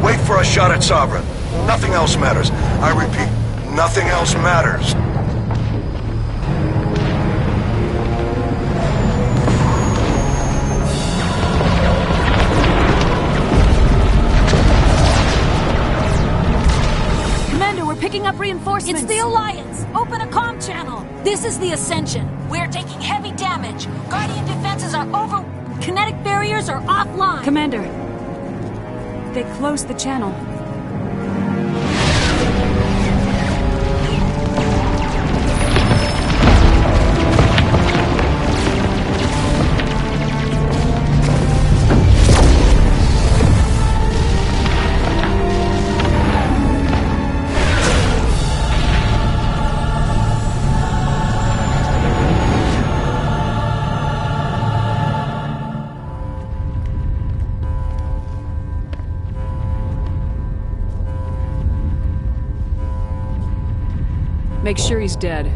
Wait for a shot at Sovereign. Nothing else matters. I repeat, nothing else matters. Commander, we're picking up reinforcements. It's the Alliance. Open a comm channel. This is the Ascension. We're taking heavy damage. Guardian defenses are over. Kinetic barriers are offline. Commander, they closed the channel. Make sure he's dead.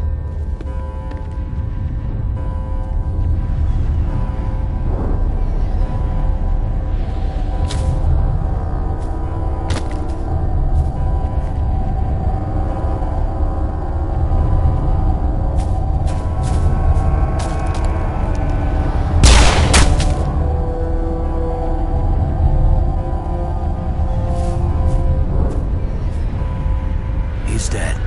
He's dead.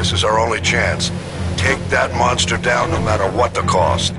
This is our only chance. Take that monster down no matter what the cost.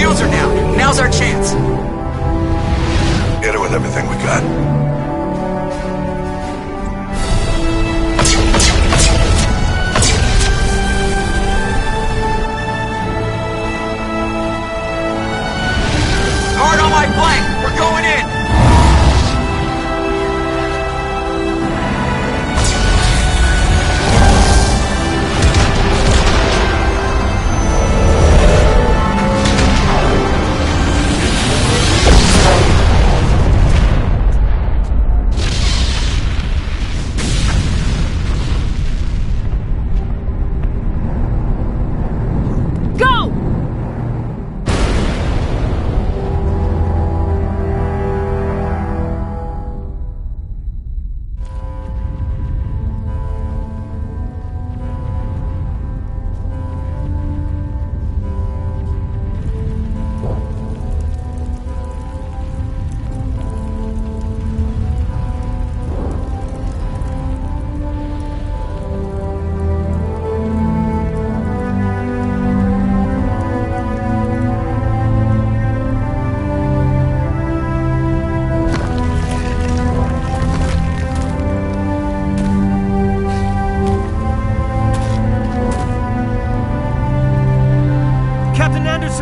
shields are down. Now's our chance. Hit her with everything we got. Hard on my flank. We're going in.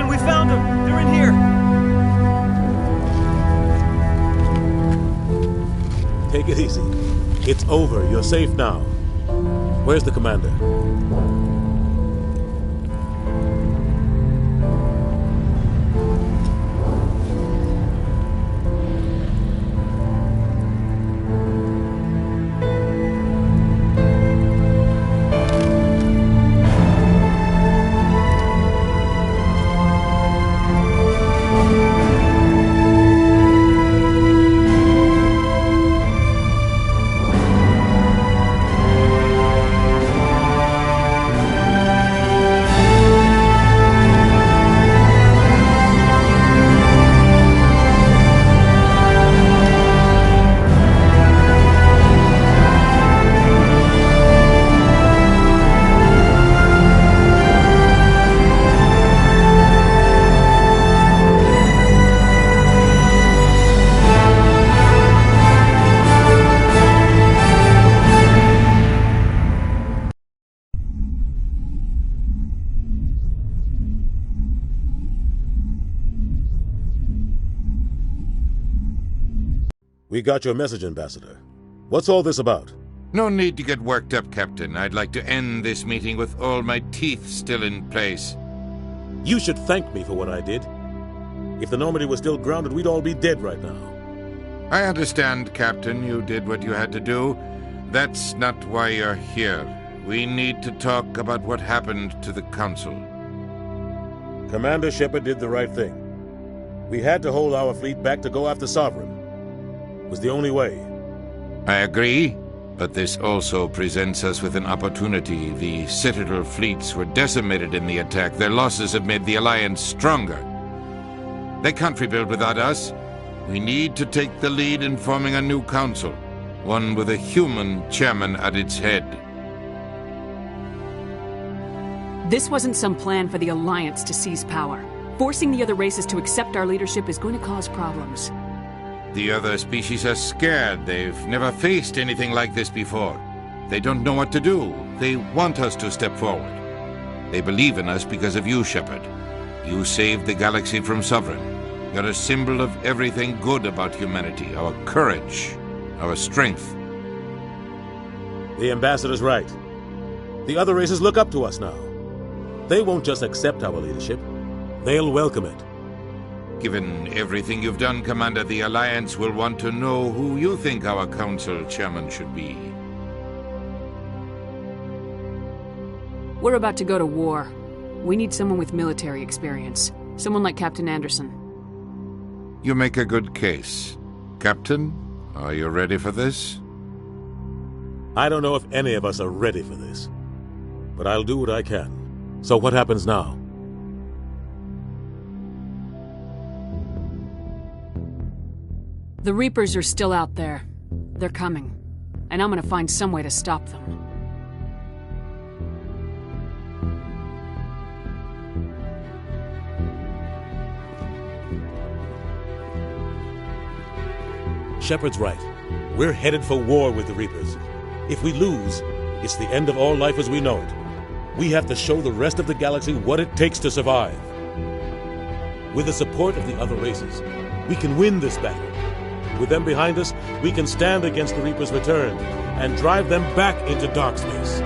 We found them! They're in here! Take it easy. It's over. You're safe now. Where's the commander? We got your message, Ambassador. What's all this about? No need to get worked up, Captain. I'd like to end this meeting with all my teeth still in place. You should thank me for what I did. If the Normandy was still grounded, we'd all be dead right now. I understand, Captain. You did what you had to do. That's not why you're here. We need to talk about what happened to the Council. Commander Shepard did the right thing. We had to hold our fleet back to go after Sovereign. It was the only way. I agree, but this also presents us with an opportunity. The Citadel fleets were decimated in the attack. Their losses have made the Alliance stronger. They can't rebuild without us. We need to take the lead in forming a new council, one with a human chairman at its head. This wasn't some plan for the Alliance to seize power. Forcing the other races to accept our leadership is going to cause problems. The other species are scared. They've never faced anything like this before. They don't know what to do. They want us to step forward. They believe in us because of you, Shepard. You saved the galaxy from Sovereign. You're a symbol of everything good about humanity, our courage, our strength. The Ambassador's right. The other races look up to us now. They won't just accept our leadership. They'll welcome it. Given everything you've done, Commander, the Alliance will want to know who you think our Council Chairman should be. We're about to go to war. We need someone with military experience. Someone like Captain Anderson. You make a good case. Captain, are you ready for this? I don't know if any of us are ready for this. But I'll do what I can. So what happens now? The Reapers are still out there. They're coming. And I'm gonna find some way to stop them. Shepard's right. We're headed for war with the Reapers. If we lose, it's the end of all life as we know it. We have to show the rest of the galaxy what it takes to survive. With the support of the other races, we can win this battle. With them behind us, we can stand against the Reapers' return and drive them back into dark space.